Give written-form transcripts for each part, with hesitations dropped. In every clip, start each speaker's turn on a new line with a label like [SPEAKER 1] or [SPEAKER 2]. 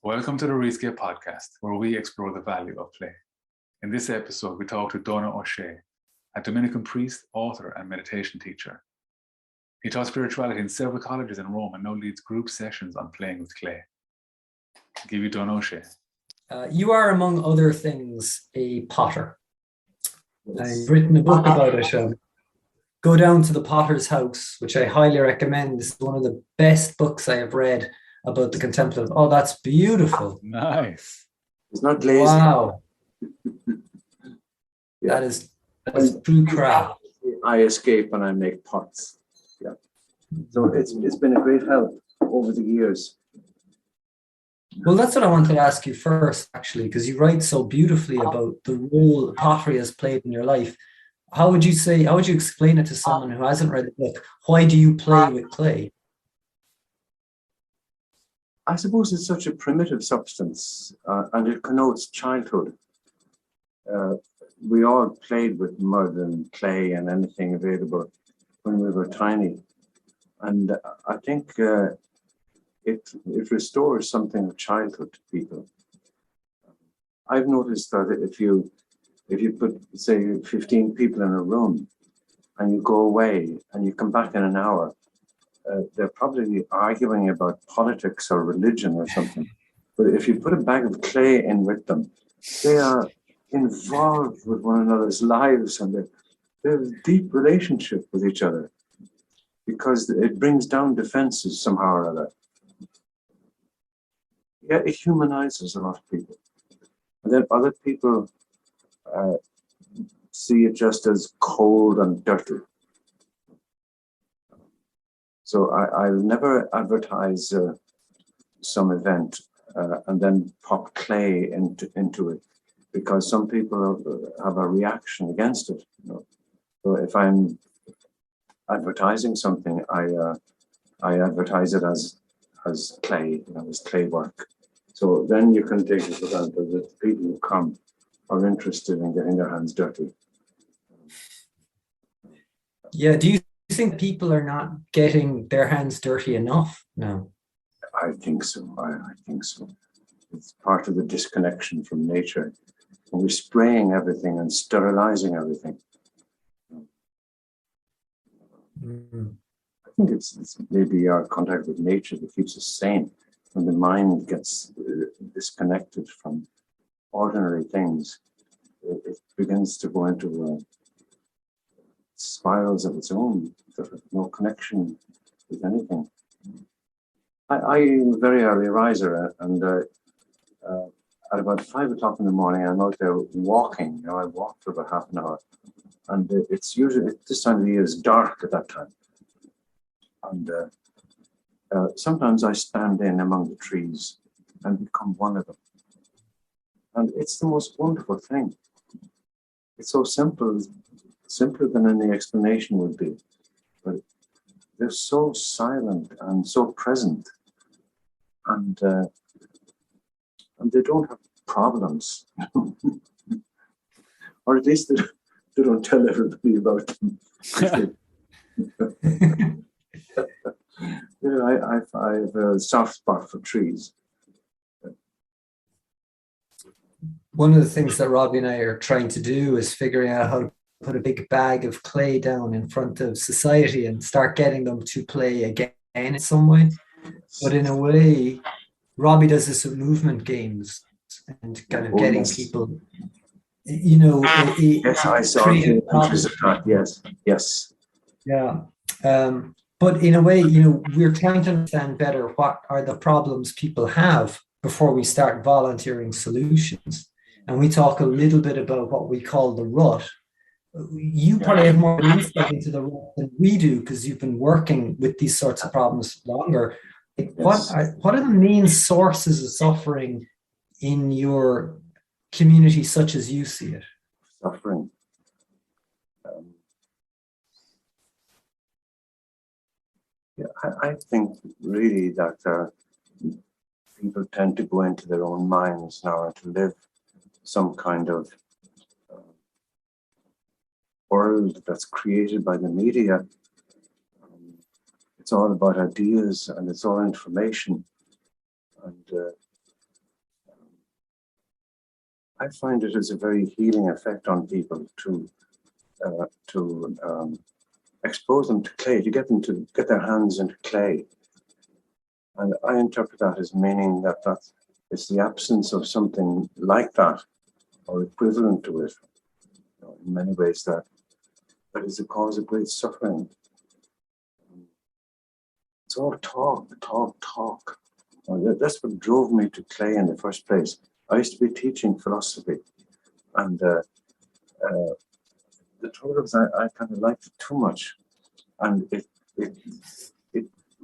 [SPEAKER 1] Welcome to the Rescape podcast, where we explore the value of play. In this episode, we talk to Donagh O'Shea, a Dominican priest, author, and meditation teacher. He taught spirituality in several colleges in Rome and now leads group sessions on playing with clay. I'll give you Donagh O'Shea.
[SPEAKER 2] You are, among other things, a potter. I've written a book about it. Go down to the Potter's House, which I highly recommend. This is one of the best books I have read about the contemplative. Oh, that's beautiful.
[SPEAKER 1] Nice.
[SPEAKER 3] It's not lazy.
[SPEAKER 2] Wow.
[SPEAKER 3] Yeah.
[SPEAKER 2] That is true craft.
[SPEAKER 3] I escape and I make pots. Yeah. So it's been a great help over the years.
[SPEAKER 2] Well, that's what I wanted to ask you first, actually, because you write so beautifully about the role pottery has played in your life. How would you explain it to someone who hasn't read the book? Why do you play with clay?
[SPEAKER 3] I suppose it's such a primitive substance and it connotes childhood. We all played with mud and clay and anything available when we were tiny. And I think it restores something of childhood to people. I've noticed that if you put, say, 15 people in a room and you go away and you come back in an hour, they're probably arguing about politics or religion or something. But if you put a bag of clay in with them, they are involved with one another's lives and they have a deep relationship with each other because it brings down defenses somehow or other. Yeah, it humanizes a lot of people. And then other people see it just as cold and dirty. So I'll never advertise some event and then pop clay into it because some people have a reaction against it. You know? So if I'm advertising something, I advertise it as clay, as clay work. So then you can take it for granted that the people who come are interested in getting their hands dirty.
[SPEAKER 2] Yeah, do you think people are not getting their hands dirty enough now?
[SPEAKER 3] I think so. I think so. It's part of the disconnection from nature. And we're spraying everything and sterilizing everything. I think it's maybe our contact with nature that keeps us sane. When the mind gets disconnected from ordinary things, it begins to go into spirals of its own that have no connection with anything. I'm a very early riser, and at about 5 o'clock in the morning, I'm out there walking. I walk for about half an hour, and it's usually this time of the year is dark at that time. And sometimes I stand in among the trees and become one of them. And it's the most wonderful thing. It's so simple, simpler than any explanation would be. But they're so silent and so present. And they don't have problems. Or at least they don't tell everybody about them. I have a soft spot for trees.
[SPEAKER 2] One of the things that Robbie and I are trying to do is figuring out how to put a big bag of clay down in front of society and start getting them to play again in some way. But in a way, Robbie does this with movement games and kind of getting people,
[SPEAKER 3] Yes, I saw pictures of that. Yes.
[SPEAKER 2] Yeah. But in a way, we're trying to understand better what are the problems people have before we start volunteering solutions. And we talk a little bit about what we call the rut. You probably have more insight into the rut than we do because you've been working with these sorts of problems longer. What are the main sources of suffering in your community, such as you see it?
[SPEAKER 3] Suffering. I think really that people tend to go into their own minds now and to live some kind of world that's created by the media. It's all about ideas and it's all information. And I find it has a very healing effect on people to expose them to clay, to get them to get their hands into clay. And I interpret that as meaning that it's the absence of something like that or equivalent to it. In many ways, that is the cause of great suffering. It's all talk, talk, talk. That's what drove me to clay in the first place. I used to be teaching philosophy, and the trouble is I kind of liked it too much, and it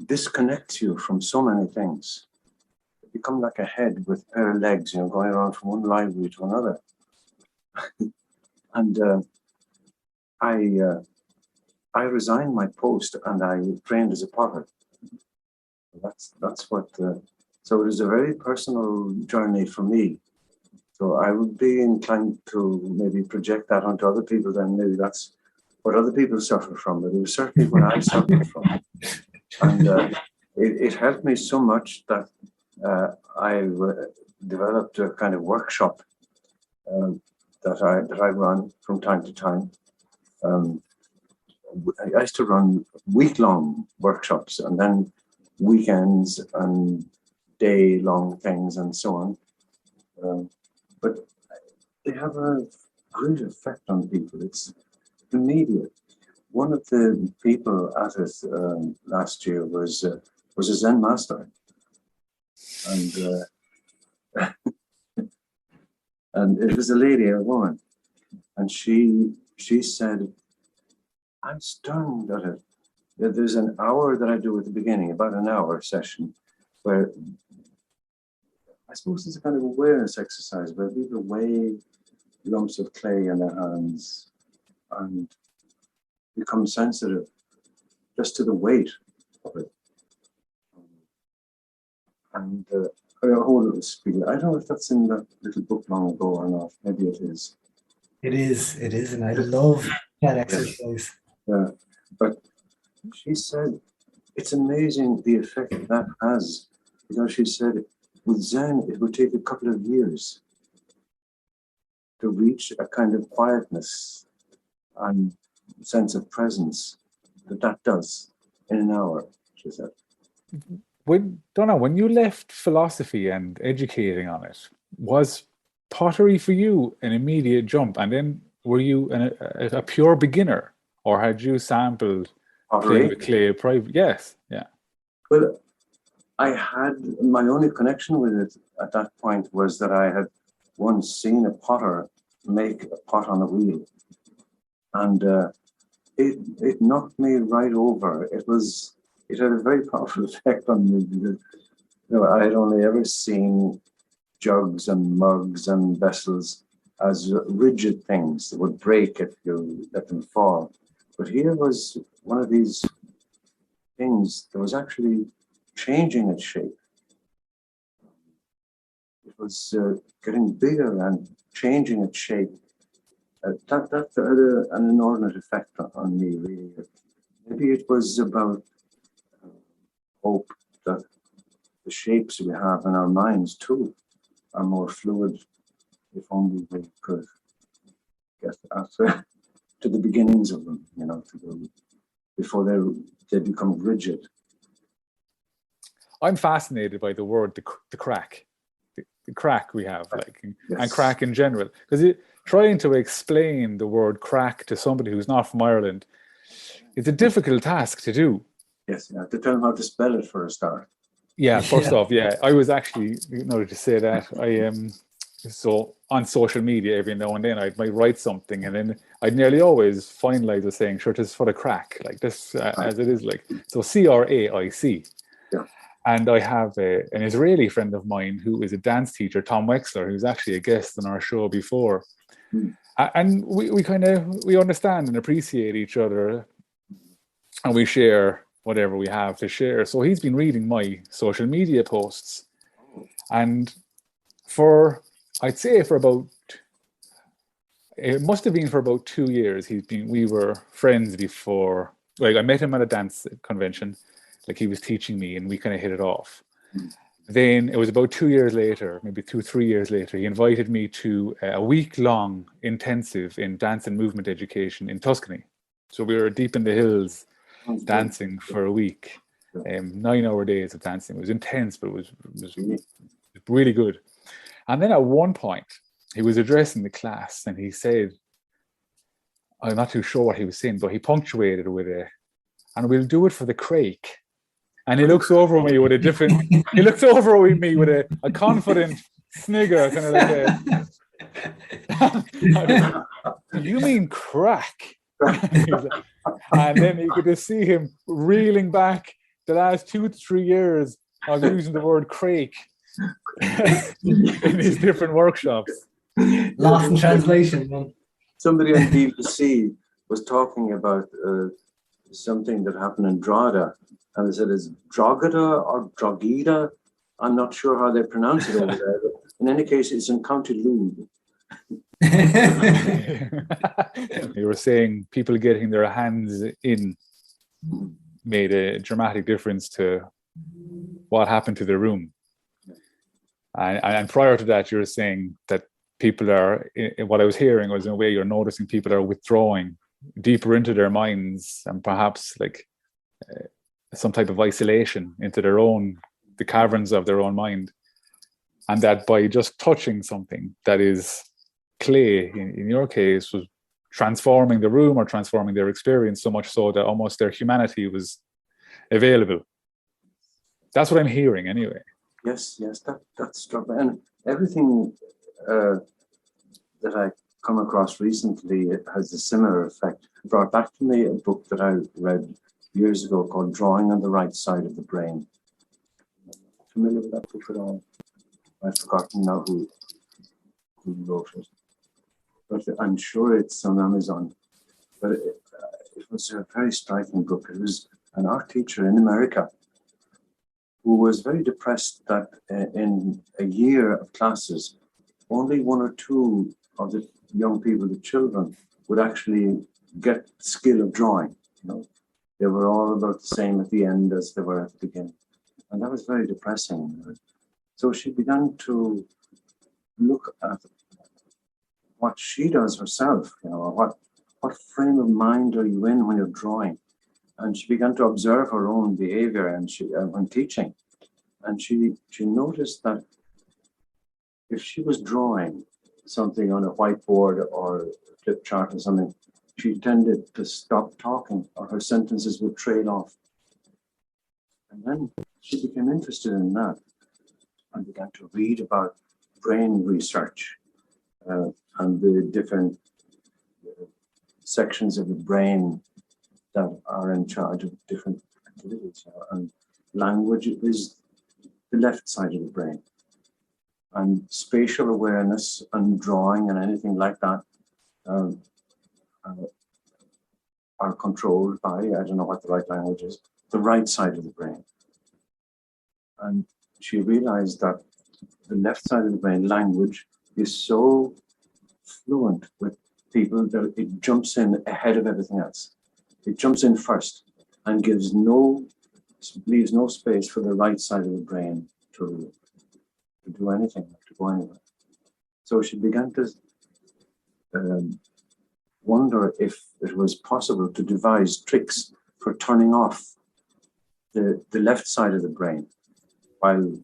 [SPEAKER 3] disconnects you from so many things. You become like a head with a pair of legs, going around from one library to another. And I resigned my post and I trained as a potter. That's what. So it was a very personal journey for me. So I would be inclined to maybe project that onto other people. Then maybe that's what other people suffer from. But it was certainly what I suffered from, and it helped me so much that I developed a kind of workshop that I run from time to time. I used to run week-long workshops and then weekends and day-long things and so on. But they have a great effect on people. It's immediate. One of the people at it last year was a Zen master, and and it was a lady, a woman, and she said, "I'm stunned at it. There's an hour that I do at the beginning, about an hour session, where I suppose it's a kind of awareness exercise where people weigh lumps of clay in their hands and become sensitive just to the weight of it. And hold it, speak. I don't know if that's in that little book long ago or not. Maybe it is.
[SPEAKER 2] It is, and I love that exercise.
[SPEAKER 3] Yeah, but she said it's amazing the effect that has, because she said with Zen it would take a couple of years to reach a kind of quietness and sense of presence that does in an hour, she said.
[SPEAKER 1] Donagh, when you left philosophy and educating on it, was pottery for you an immediate jump? And then were you a pure beginner, or had you sampled
[SPEAKER 3] Pottery?
[SPEAKER 1] With clay private? Yes, yeah.
[SPEAKER 3] Well, I had, my only connection with it at that point was that I had once seen a potter make a pot on a wheel, and it knocked me right over. It had a very powerful effect on me because I had only ever seen jugs and mugs and vessels as rigid things that would break if you let them fall. But here was one of these things that was actually changing its shape. It was getting bigger and changing its shape. That had an inordinate effect on me, really. Maybe it was about hope that the shapes we have in our minds too are more fluid, if only we could get after to the beginnings of them, before they become rigid.
[SPEAKER 1] I'm fascinated by the word, the crack. The crack we have,
[SPEAKER 3] Yes.
[SPEAKER 1] And crack in general. Because trying to explain the word crack to somebody who's not from Ireland is a difficult task to do.
[SPEAKER 3] Yes, you have to tell them how to spell it for a start.
[SPEAKER 1] Yeah, first off, yeah. I was actually, to say that, so on social media every now and then I might write something and then I'd nearly always finalize with saying, sure, it is for the crack, like this, as it is, so CRAIC.
[SPEAKER 3] Yeah.
[SPEAKER 1] And I have an Israeli friend of mine who is a dance teacher, Tom Wexler, who's actually a guest on our show before. And we understand and appreciate each other, and we share whatever we have to share. So he's been reading my social media posts, and I'd say for about, it must have been for about 2 years. We were friends before. Like I met him at a dance convention, like he was teaching me, and we kind of hit it off. then it was about 2 years later, maybe 3 years later, he invited me to a week-long intensive in dance and movement education in Tuscany. So we were deep in the hills dancing for a week, 9-hour days of dancing. It was intense, but it was really good. And then at one point, he was addressing the class and he said, I'm not too sure what he was saying, but he punctuated with and we'll do it for the crake. And he looks over at me with a confident snigger, kind of like you mean crack? And then you could just see him reeling back the last 2 to 3 years of using the word crake in these different workshops.
[SPEAKER 2] Lost in translation, man.
[SPEAKER 3] Somebody on BBC was talking about something that happened in Drogheda, and they said it's Drogheda or Drogheda. I'm not sure how they pronounce it over there, but in any case, it's in County Louth.
[SPEAKER 1] You were saying people getting their hands in made a dramatic difference to what happened to the room. And prior to that, you were saying that people are, what I was hearing was in a way you're noticing people are withdrawing deeper into their minds and perhaps like some type of isolation into the caverns of their own mind. And that by just touching something that is clay, in your case, was transforming the room or transforming their experience so much so that almost their humanity was available. That's what I'm hearing anyway.
[SPEAKER 3] Yes, that struck me. And everything that I come across recently, it has a similar effect. It brought back to me a book that I read years ago called Drawing on the Right Side of the Brain. Familiar with that book at all? I've forgotten now who wrote it. But I'm sure it's on Amazon. But it was a very striking book. It was an art teacher in America who was very depressed that in a year of classes, only 1 or 2 of the young people, the children, would actually get the skill of drawing. They were all about the same at the end as they were at the beginning. And that was very depressing. So she began to look at what she does herself, what frame of mind are you in when you're drawing? And she began to observe her own behavior and when teaching. And she noticed that if she was drawing something on a whiteboard or a flip chart or something, she tended to stop talking or her sentences would trail off. And then she became interested in that and began to read about brain research and the different sections of the brain that are in charge of different activities. And language is the left side of the brain. And spatial awareness and drawing and anything like that are controlled by, I don't know what the right language is, the right side of the brain. And she realized that the left side of the brain, language, is so fluent with people that it jumps in ahead of everything else. It jumps in first and leaves no space for the right side of the brain to do anything, to go anywhere. So she began to wonder if it was possible to devise tricks for turning off the left side of the brain while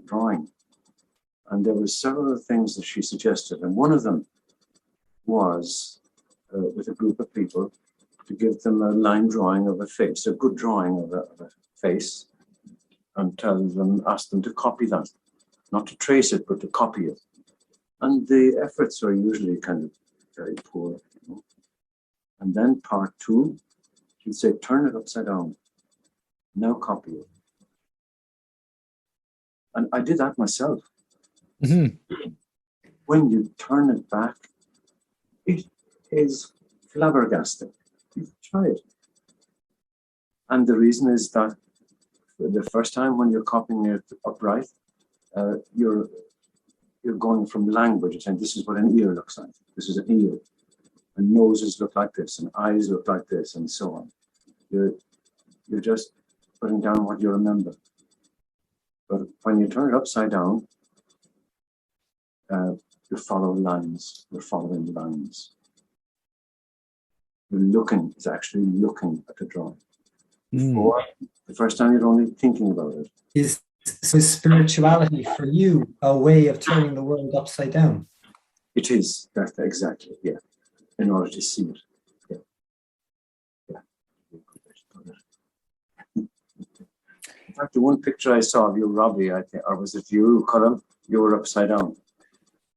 [SPEAKER 3] drawing. And there were several things that she suggested, and one of them was with a group of people to give them a line drawing of a face, a good drawing of a face, and ask them to copy that, not to trace it, but to copy it. And the efforts are usually kind of very poor. And then part 2, she'd say, turn it upside down. Now copy it. And I did that myself. Mm-hmm. When you turn it back, it is flabbergasting. Try it. And the reason is that the first time when you're copying it upright, you're going from language and saying, this is what an ear looks like. This is an ear. And noses look like this, and eyes look like this, and so on. You're just putting down what you remember. But when you turn it upside down, you follow lines. You're following lines. It's actually looking at the drawing. Before, the first time you're only thinking about it.
[SPEAKER 2] Is spirituality for you a way of turning the world upside down?
[SPEAKER 3] It is. That's exactly, yeah. In order to see it. Yeah. In fact, the one picture I saw of you, Robbie, I think, or was it you, Colin? You were upside down.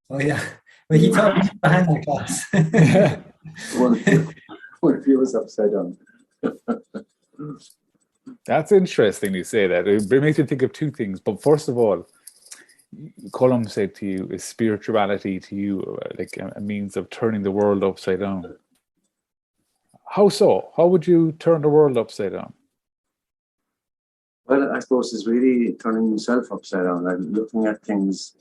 [SPEAKER 2] Oh yeah. Well, he taught me behind that class.
[SPEAKER 3] One of you was upside down.
[SPEAKER 1] That's interesting you say that. It makes me think of two things. But first of all, Colum said to you, is spirituality to you like a means of turning the world upside down? How so? How would you turn the world upside down?
[SPEAKER 3] Well, I suppose it's really turning yourself upside down and looking at things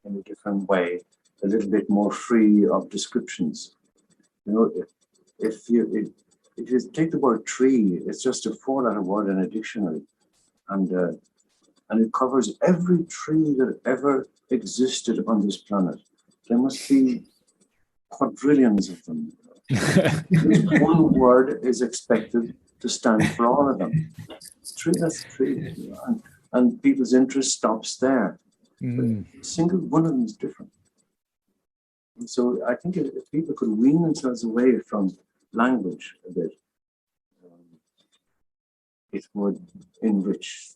[SPEAKER 3] in a different way, a little bit more free of descriptions. You know, if you take the word tree, it's just a 4-letter word in a dictionary, and it covers every tree that ever existed on this planet. There must be quadrillions of them. One word is expected to stand for all of them. Tree, that's a tree, and people's interest stops there. A single one of them is different. And so I think if people could wean themselves away from language a bit, it would enrich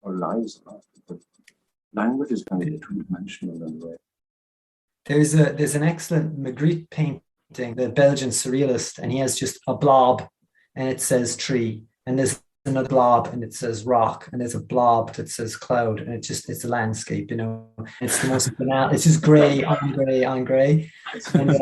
[SPEAKER 3] our lives a lot. But language is kind of two-dimensional in a way.
[SPEAKER 2] There's an excellent Magritte painting, the Belgian surrealist, and he has just a blob and it says tree, and there's another blob and it says rock, and there's a blob that says cloud, and it's a landscape, you know. It's the most banal, it's just gray on gray on gray. And,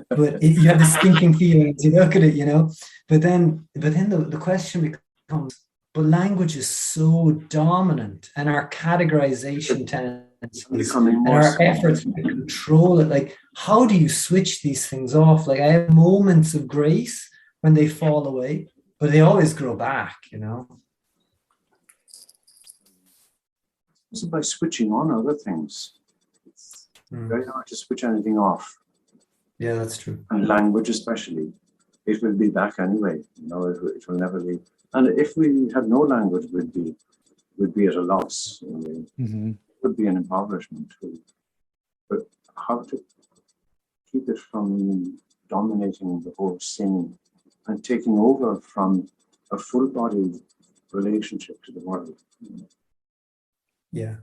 [SPEAKER 2] but you have this thinking feeling as you look at it, you know. But then the question becomes, but language is so dominant, and our categorization tendencies and our efforts to control it, like, how do you switch these things off? Like, I have moments of grace when they fall away, but they always grow back, you know.
[SPEAKER 3] It's by switching on other things. It's very hard to switch anything off.
[SPEAKER 2] Yeah, that's true.
[SPEAKER 3] And language especially. It will be back anyway. You know, it will never leave. And if we had no language, we'd be at a loss. It would be an impoverishment too. But how to keep it from dominating the whole scene and taking over from a full-bodied relationship to the world.
[SPEAKER 2] Yeah.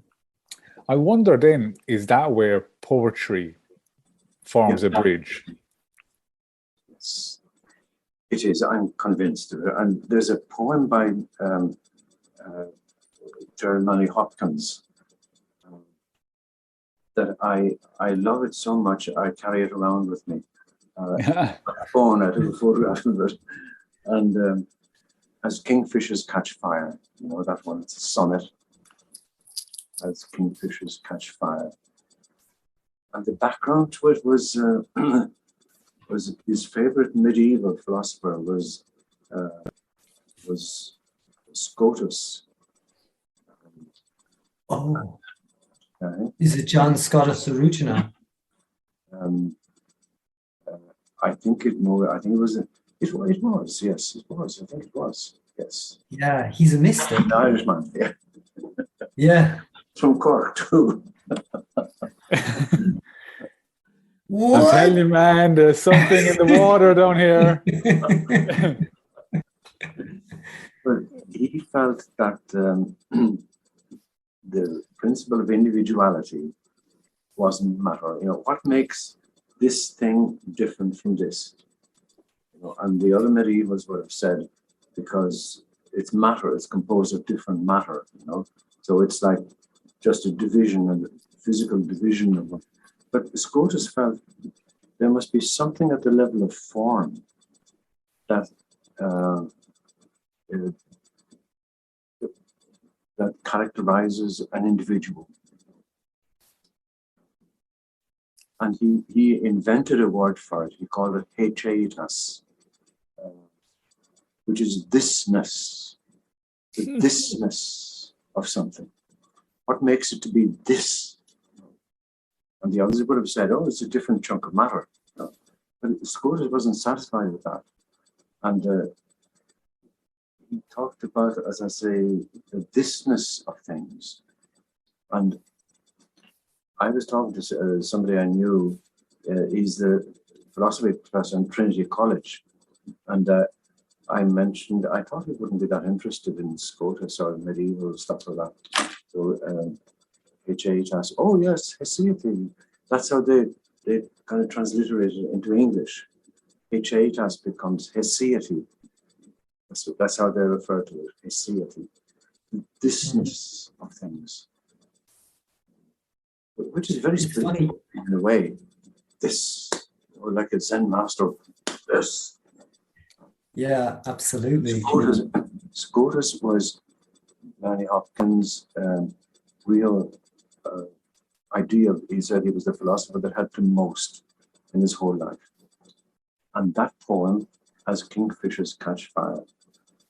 [SPEAKER 1] I wonder then, is that where poetry forms a bridge?
[SPEAKER 3] Yes, it is. I'm convinced of it. And there's a poem by Jeremiah Hopkins that I love it so much, I carry it around with me. Phone, I took a photograph of it. And as kingfishers catch fire, you know that one, it's a sonnet. As kingfishers catch fire. And the background to it was his favorite medieval philosopher was Scotus.
[SPEAKER 2] Oh, is it John Scotus original?
[SPEAKER 3] I think it was. Yes, it was. I think it was. Yes.
[SPEAKER 2] Yeah, he's a mystic.
[SPEAKER 3] An Irishman. Yeah.
[SPEAKER 2] Yeah.
[SPEAKER 3] From Cork too.
[SPEAKER 2] What?
[SPEAKER 1] I'm telling you, man, there's something in the water down here.
[SPEAKER 3] But he felt that the principle of individuality wasn't matter. You know, what makes this thing different from this? You know, and the other medievals would have said, because it's matter, it's composed of different matter, you know. So it's like just a division, and physical division of them. But Scotus felt there must be something at the level of form that that characterizes an individual. And he invented a word for it. He called it hecheitas, which is this-ness. The this-ness of something? What makes it to be this? And the others would have said, oh, it's a different chunk of matter. But Scotus wasn't satisfied with that. And he talked about, as I say, the this-ness of things. And I was talking to somebody I knew. He's the philosophy professor in Trinity College. And I mentioned, I thought he wouldn't be that interested in Scotus or medieval stuff like that. So H.A. asked, oh yes, Hesiod. That's how they kind of transliterated it into English. H.A. becomes Hesiod. That's how they refer to it, Hesiod. The this-ness of things. Which is very spiritual in a way. This, or like a Zen master, this.
[SPEAKER 2] Yeah, absolutely.
[SPEAKER 3] Scotus was Lanny Hopkins' real idea. He said he was the philosopher that helped him most in his whole life. And that poem, As Kingfishers Catch Fire,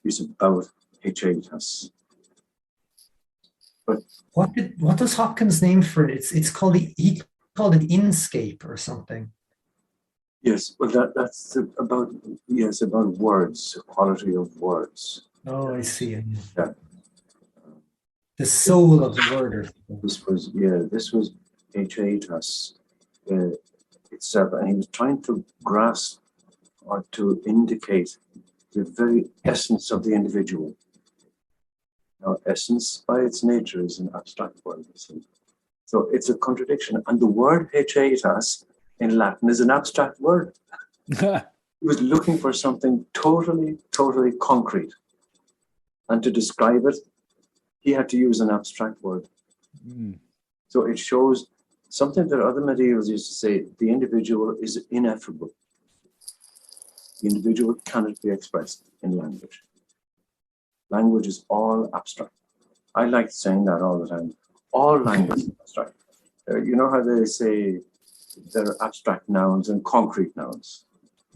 [SPEAKER 3] is about H.A.S. But
[SPEAKER 2] what does Hopkins name for it? It's called he called it inscape or something.
[SPEAKER 3] Yes, well that's about words, the quality of words.
[SPEAKER 2] Oh, I see.
[SPEAKER 3] Yeah.
[SPEAKER 2] The soul of the word.
[SPEAKER 3] This was H.A.S. itself, and he was trying to grasp or to indicate the very essence of the individual. Now, essence by its nature is an abstract word. So it's a contradiction. And the word H.A.S. in Latin is an abstract word. He was looking for something totally, totally concrete. And to describe it, he had to use an abstract word.
[SPEAKER 1] Mm.
[SPEAKER 3] So it shows something that other medievals used to say, the individual is ineffable. The individual cannot be expressed in language. Language is all abstract. I like saying that all the time. All language is abstract. You know how they say there are abstract nouns and concrete nouns.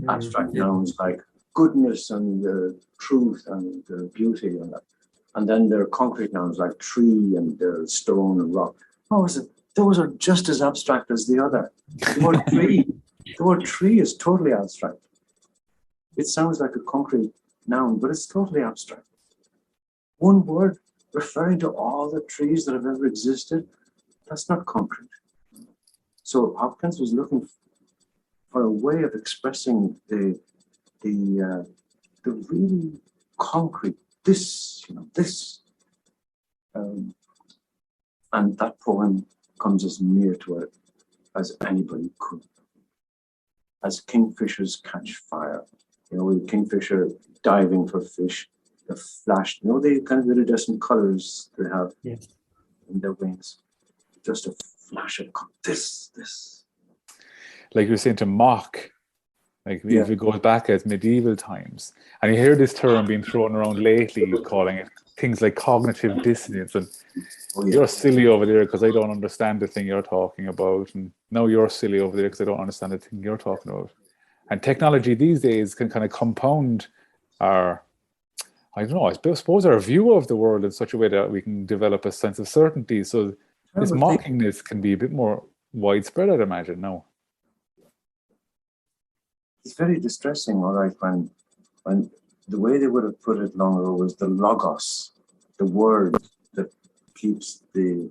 [SPEAKER 3] Abstract nouns like goodness and truth and beauty and that. And then there are concrete nouns like tree and stone and rock. Oh, those are just as abstract as the other. The word tree is totally abstract. It sounds like a concrete noun, but it's totally abstract. One word referring to all the trees that have ever existed, that's not concrete. So Hopkins was looking for a way of expressing the really concrete, this. And that poem comes as near to it as anybody could. As kingfishers catch fire, with kingfisher diving for fish, the flash, the kind of iridescent colors they have in their wings. Just a flash of this.
[SPEAKER 1] Like you're saying, to mock, like if it goes back as medieval times, and you hear this term being thrown around lately, calling it things like cognitive dissonance, and you're silly over there because I don't understand the thing you're talking about, and no, you're silly over there because I don't understand the thing you're talking about. And technology these days can kind of compound our, I suppose our view of the world in such a way that we can develop a sense of certainty. So this mockingness can be a bit more widespread, I'd imagine, now.
[SPEAKER 3] It's very distressing, all right, when the way they would have put it long ago was the logos, the word that keeps the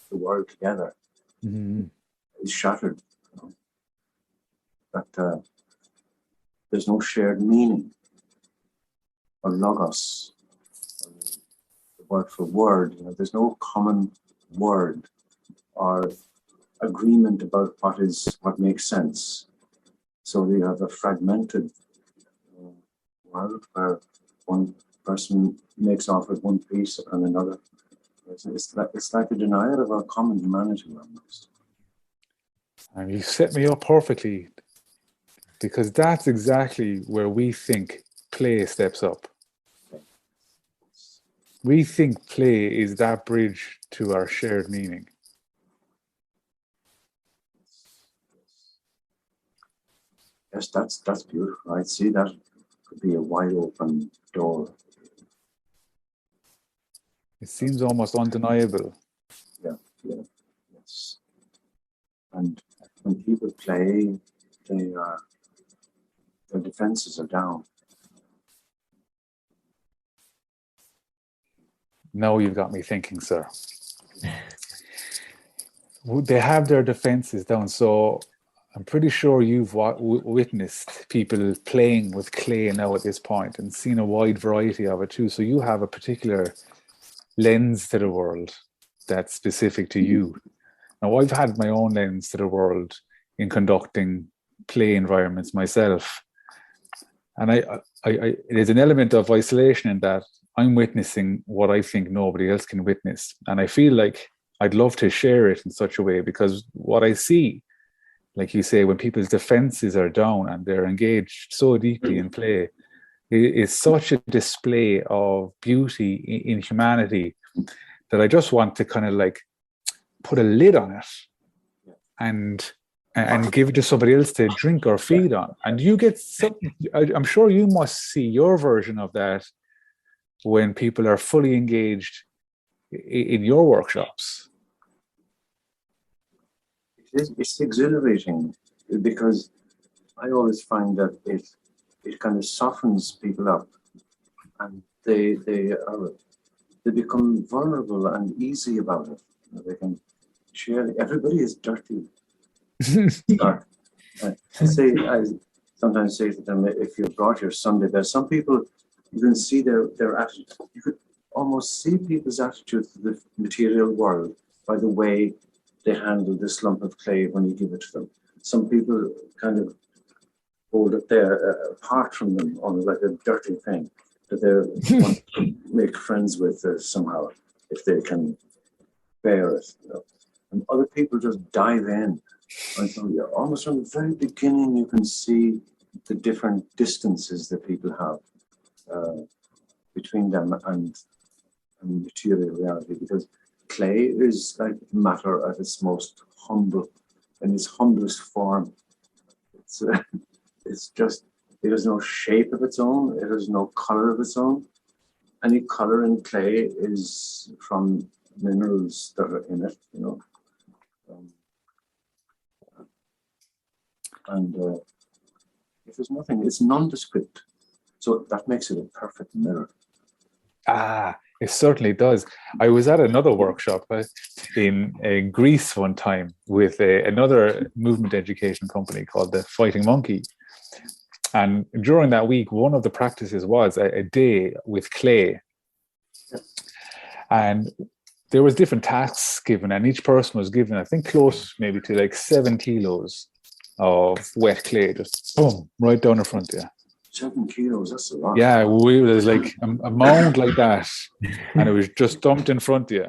[SPEAKER 3] world together, is shattered. That there's no shared meaning of logos, the word for word. There's no common word or agreement about what makes sense. So we have a fragmented world where one person makes off with one piece and another. It's like a denial of our common humanity almost.
[SPEAKER 1] And you set me up perfectly, because that's exactly where we think play steps up. We think play is that bridge to our shared meaning.
[SPEAKER 3] Yes, that's beautiful. I'd see that could be a wide open door.
[SPEAKER 1] It seems almost undeniable.
[SPEAKER 3] Yeah, yes. And when people play, their defenses are down.
[SPEAKER 1] Now you've got me thinking, sir. They have their defenses down, so I'm pretty sure you've witnessed people playing with clay now at this point and seen a wide variety of it too. So you have a particular lens to the world that's specific to you. Now, I've had my own lens to the world in conducting play environments myself. And there's an element of isolation in that I'm witnessing what I think nobody else can witness. And I feel like I'd love to share it in such a way, because what I see, like you say, when people's defenses are down and they're engaged so deeply in play, is such a display of beauty in humanity that I just want to kind of like put a lid on it and give it to somebody else to drink or feed on. And you get something, I'm sure you must see your version of that when people are fully engaged in your workshops.
[SPEAKER 3] It's exhilarating, because I always find that it kind of softens people up, and they become vulnerable and easy about it. They can share. Everybody is dirty. I sometimes say to them, if you brought your Sunday best, some people, you can see their attitude. You could almost see people's attitude to the material world by the way they handle this lump of clay when you give it to them. Some people kind of hold it there apart from them, on like a dirty thing that they want to make friends with somehow, if they can bear it. You know? And other people just dive in. And so almost from the very beginning, you can see the different distances that people have between them and material reality, because clay is like matter at its most humble, in its humblest form. It's just, it has no shape of its own, it has no color of its own. Any color in clay is from minerals that are in it, you know. If there's nothing, it's nondescript. So that makes it a perfect mirror.
[SPEAKER 1] It certainly does. I was at another workshop in Greece one time with another movement education company called the Fighting Monkey. And during that week, one of the practices was a day with clay. And there was different tasks given, and each person was given, I think, close maybe to like 7 kilos of wet clay, just boom, right down in front of you.
[SPEAKER 3] 7 kilos, that's a lot.
[SPEAKER 1] Yeah, there's like a mound like that, and it was just dumped in front of you.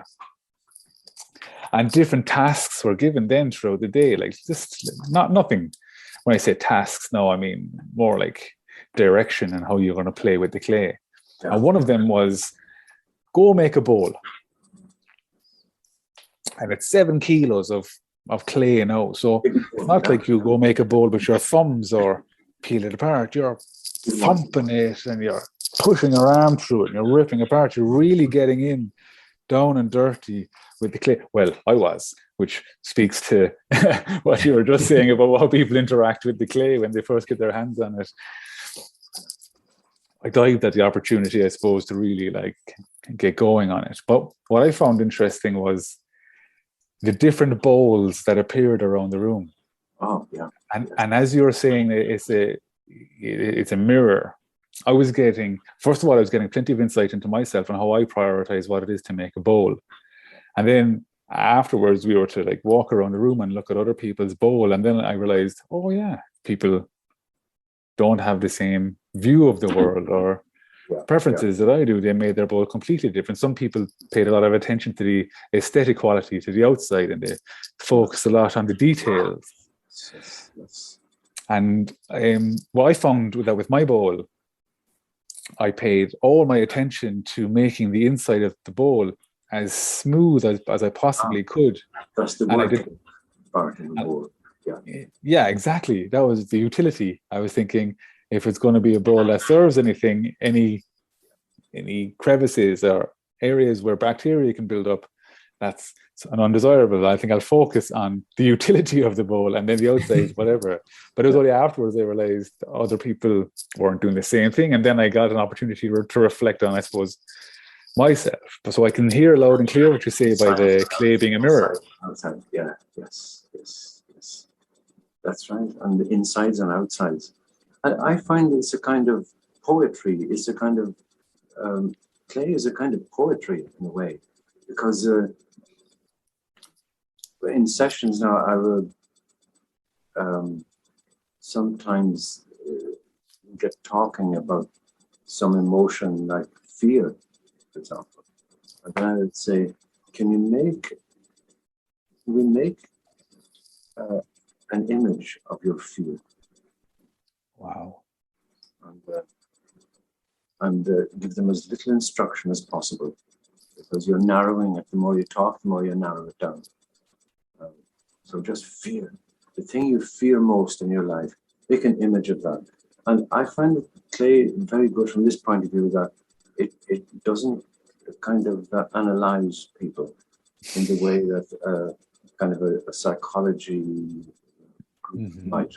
[SPEAKER 1] And different tasks were given then throughout the day, like just nothing. When I say tasks now, I mean more like direction and how you're going to play with the clay. Yeah. And one of them was, go make a bowl. And it's 7 kilos of clay now. So it's not like you go make a bowl with your thumbs or peel it apart. You're thumping it and you're pushing your arm through it and you're ripping apart. You're really getting in down and dirty with the clay. Well, I was, which speaks to what you were just saying about how people interact with the clay when they first get their hands on it. I dived at the opportunity, I suppose, to really like get going on it. But what I found interesting was the different bowls that appeared around the room.
[SPEAKER 3] Oh, yeah.
[SPEAKER 1] And as you were saying, it's a mirror. I was getting plenty of insight into myself and how I prioritize what it is to make a bowl. And then afterwards, we were to like walk around the room and look at other people's bowl. And then I realized, oh yeah, people don't have the same view of the world or preferences that I do. They made their bowl completely different. Some people paid a lot of attention to the aesthetic quality, to the outside, and they focused a lot on the details.
[SPEAKER 3] Yes.
[SPEAKER 1] And what I found that with my bowl, I paid all my attention to making the inside of the bowl as smooth as I possibly could.
[SPEAKER 3] That's the working part of the bowl.
[SPEAKER 1] Yeah, exactly. That was the utility. I was thinking, if it's going to be a bowl that serves anything, any crevices or areas where bacteria can build up, that's an undesirable. I think I'll focus on the utility of the bowl, and then the outside, whatever. But it was only afterwards I realized other people weren't doing the same thing. And then I got an opportunity to reflect on, I suppose, myself. So I can hear loud and clear what you say by the clay being a mirror.
[SPEAKER 3] Outside. Yeah, yes. That's right. And the insides and outsides. I find it's a kind of poetry. It's a kind of, clay is a kind of poetry in a way, because in sessions now, I will sometimes get talking about some emotion like fear, for example. And then I would say, can we make an image of your fear?
[SPEAKER 1] Wow.
[SPEAKER 3] And give them as little instruction as possible, because you're narrowing it. The more you talk, the more you narrow it down. So just fear, the thing you fear most in your life, make an image of that. And I find clay very good from this point of view, that it doesn't kind of analyze people in the way that kind of a psychology group might,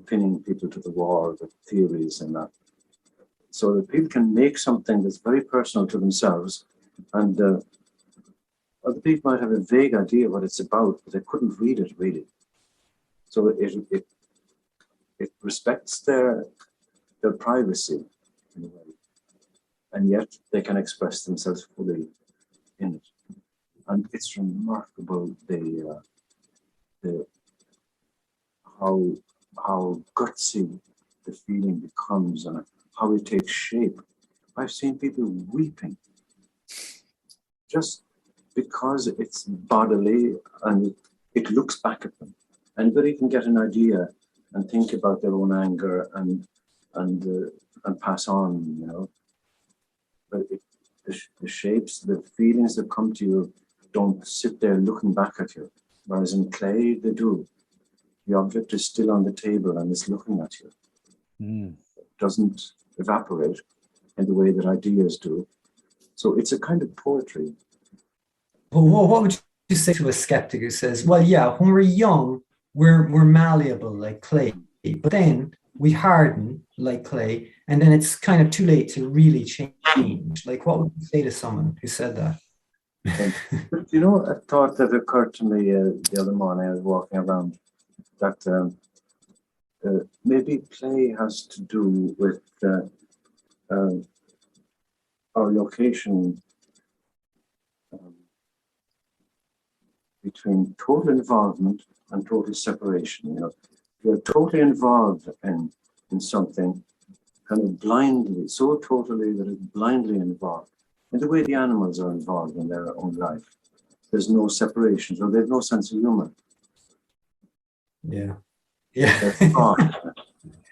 [SPEAKER 3] pinning people to the wall with theories and that. So that people can make something that's very personal to themselves, and other people might have a vague idea what it's about, but they couldn't read it really. So it respects their privacy in a way, and yet they can express themselves fully in it. And it's remarkable how gutsy the feeling becomes and how it takes shape. I've seen people weeping just because it's bodily and it looks back at them. Anybody can get an idea and think about their own anger and pass on, you know. But the shapes, the feelings that come to you don't sit there looking back at you. Whereas in clay, they do. The object is still on the table and it's looking at you. It doesn't evaporate in the way that ideas do. So it's a kind of poetry.
[SPEAKER 2] Well, what would you say to a skeptic who says, well, yeah, when we're young, we're malleable like clay, but then we harden like clay, and then it's kind of too late to really change? Like, what would you say to someone who said that?
[SPEAKER 3] But you know, a thought that occurred to me the other morning, I was walking around, that maybe clay has to do with our location between total involvement and total separation. You know, you're totally involved in something, kind of blindly, so totally that it's blindly involved. In the way the animals are involved in their own life, there's no separation, so there's no sense of humor.
[SPEAKER 2] Yeah.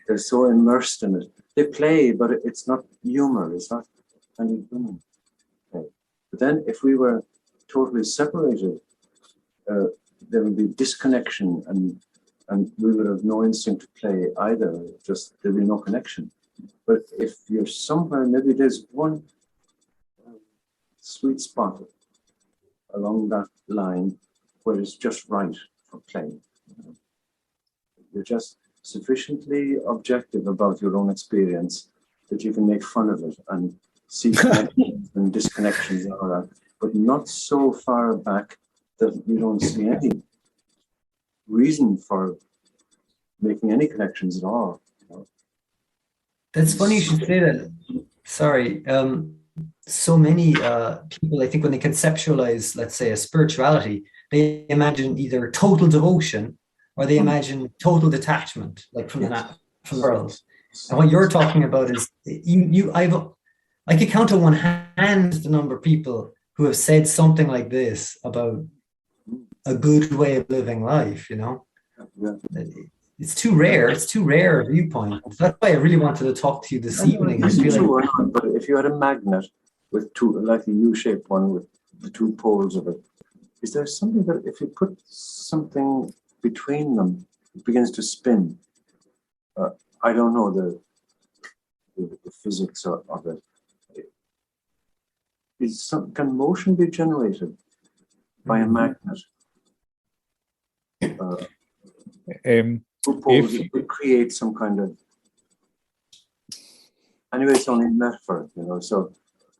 [SPEAKER 3] They're so immersed in it. They play, but it's not humor. It's not any human play. But then, if we were totally separated, there would be disconnection, and we would have no instinct to play either. Just there'd be no connection. But if you're somewhere, maybe there's one sweet spot along that line where it's just right for playing. You know? You're just sufficiently objective about your own experience that you can make fun of it and see connections and disconnections and all that, but not so far back that you don't see any reason for making any connections at all. You know?
[SPEAKER 2] That's funny you should say that. Sorry. So many people, I think, when they conceptualize, let's say, a spirituality, they imagine either total devotion or they imagine total detachment, like from the world. And what you're talking about is I could count on one hand the number of people who have said something like this about a good way of living life, you know.
[SPEAKER 3] Yeah.
[SPEAKER 2] It's too rare. It's too rare a viewpoint. That's why I really wanted to talk to you this evening. I feel like,
[SPEAKER 3] but if you had a magnet with two, like a U-shaped one with the two poles of it, is there something that if you put something between them, it begins to spin? I don't know the physics of it. can motion be generated by a magnet? Suppose it would create some kind of. Anyway, it's only a metaphor, So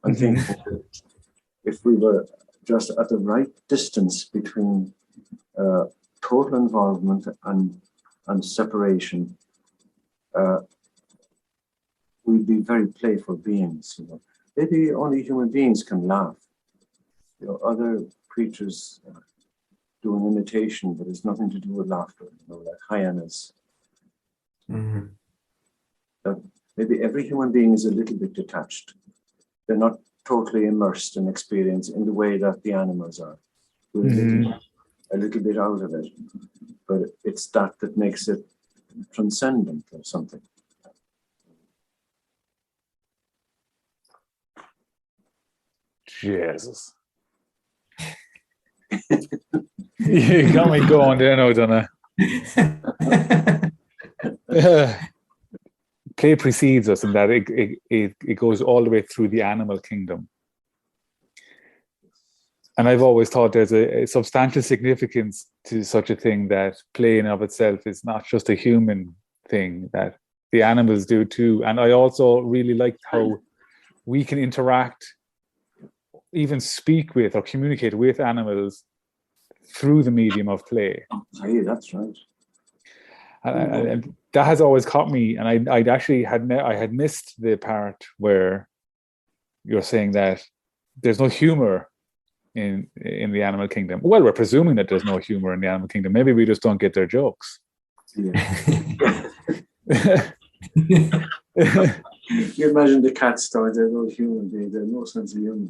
[SPEAKER 3] I'm thinking that if we were just at the right distance between total involvement and separation, we'd be very playful beings. Maybe only human beings can laugh. Other creatures do an imitation, but it's nothing to do with laughter. Like hyenas. Maybe every human being is a little bit detached. They're not totally immersed in experience in the way that the animals are. We're a little bit out of it, but it's that makes it transcendent or something.
[SPEAKER 1] Jesus. You got me going there now, Donagh. Play precedes us in that it goes all the way through the animal kingdom. And I've always thought there's a substantial significance to such a thing, that play in of itself is not just a human thing, that the animals do too. And I also really liked how we can interact, even speak with or communicate with animals through the medium of play.
[SPEAKER 3] Hey, that's right.
[SPEAKER 1] And that has always caught me. And I had missed the part where you're saying that there's no humor in the animal kingdom. Well, we're presuming that there's no humor in the animal kingdom. Maybe we just don't get their jokes.
[SPEAKER 3] Yeah. You imagine the cat story, they're no human beings, they have no sense of humor.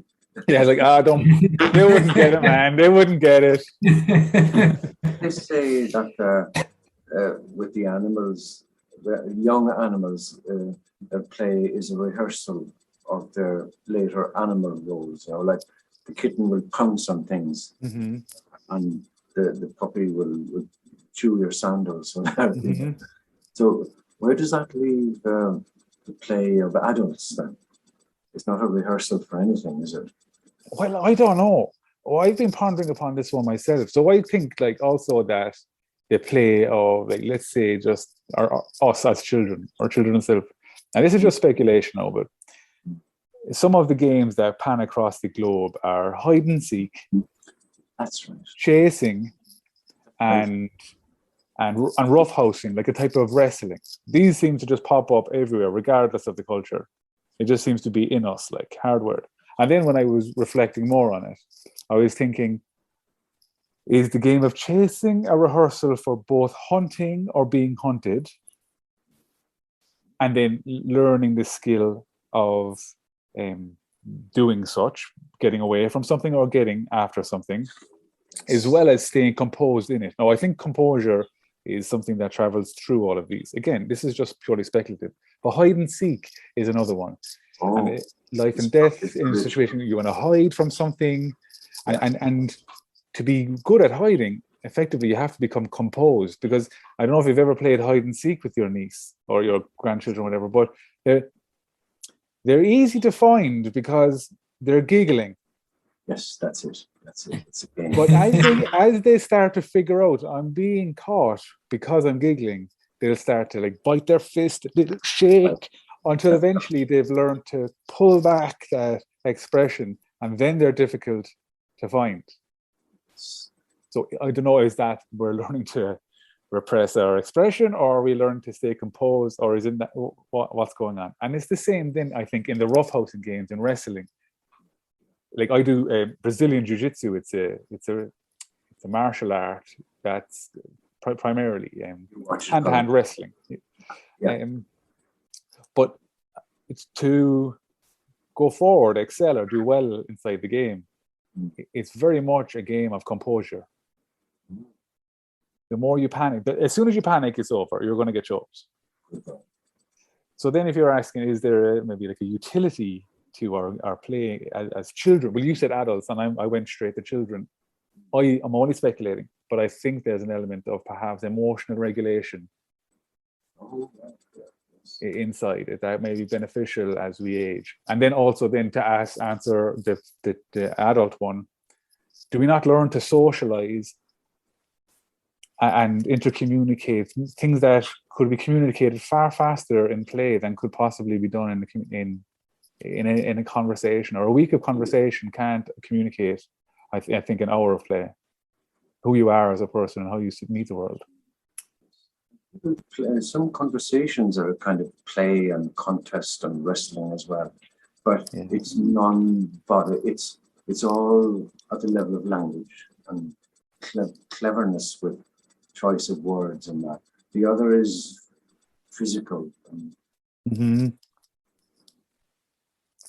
[SPEAKER 1] Yeah, like, they wouldn't get it, man. They wouldn't get it.
[SPEAKER 3] They say that with the animals, the young animals, their play is a rehearsal of their later animal roles. Like the kitten will pounce on things, and the puppy will chew your sandals. So where does that leave the play of adults then? It's not a rehearsal for anything, is it?
[SPEAKER 1] Well, I don't know. I've been pondering upon this one myself. So I think also that the play of, let's say, just us as children, or children themselves. And this is just speculation now, but some of the games that pan across the globe are hide and seek.
[SPEAKER 3] That's right.
[SPEAKER 1] Chasing, and roughhousing, like a type of wrestling. These seem to just pop up everywhere, regardless of the culture. It just seems to be in us, like hardwired. And then when I was reflecting more on it, I was thinking, is the game of chasing a rehearsal for both hunting or being hunted? And then learning the skill of doing such, getting away from something or getting after something, as well as staying composed in it. Now, I think composure is something that travels through all of these. Again, this is just purely speculative. But hide and seek is another one. And life and death in a situation you want to hide from something, and to be good at hiding, effectively, you have to become composed. Because I don't know if you've ever played hide and seek with your niece or your grandchildren or whatever, but they're easy to find because they're giggling.
[SPEAKER 3] Yes, that's it. That's it. It's a game.
[SPEAKER 1] But as they start to figure out, I'm being caught because I'm giggling, they'll start to bite their fist, little shake, until eventually they've learned to pull back that expression, and then they're difficult to find. So I don't know, is that we're learning to repress our expression, or are we learn to stay composed, or is it that what's going on? And it's the same then, I think, in the roughhousing games, in wrestling. Like I do Brazilian jiu-jitsu. It's a martial art that's primarily hand-to-hand wrestling.
[SPEAKER 3] Yeah.
[SPEAKER 1] But it's to go forward, excel, or do well inside the game. It's very much a game of composure. The more you panic, as soon as you panic, it's over. You're going to get choked. So then if you're asking, is there maybe like a utility to our play as children? Well, you said adults, and I went straight to children. I'm only speculating, but I think there's an element of perhaps emotional regulation inside. That may be beneficial as we age. And then also then to answer the adult one, do we not learn to socialize and intercommunicate things that could be communicated far faster in play than could possibly be done in a conversation? Or a week of conversation can't communicate, I think, an hour of play, who you are as a person and how you meet the world.
[SPEAKER 3] Some conversations are kind of play and contest and wrestling as well, but it's non-body. It's all at the level of language and cleverness with choice of words and that. The other is physical.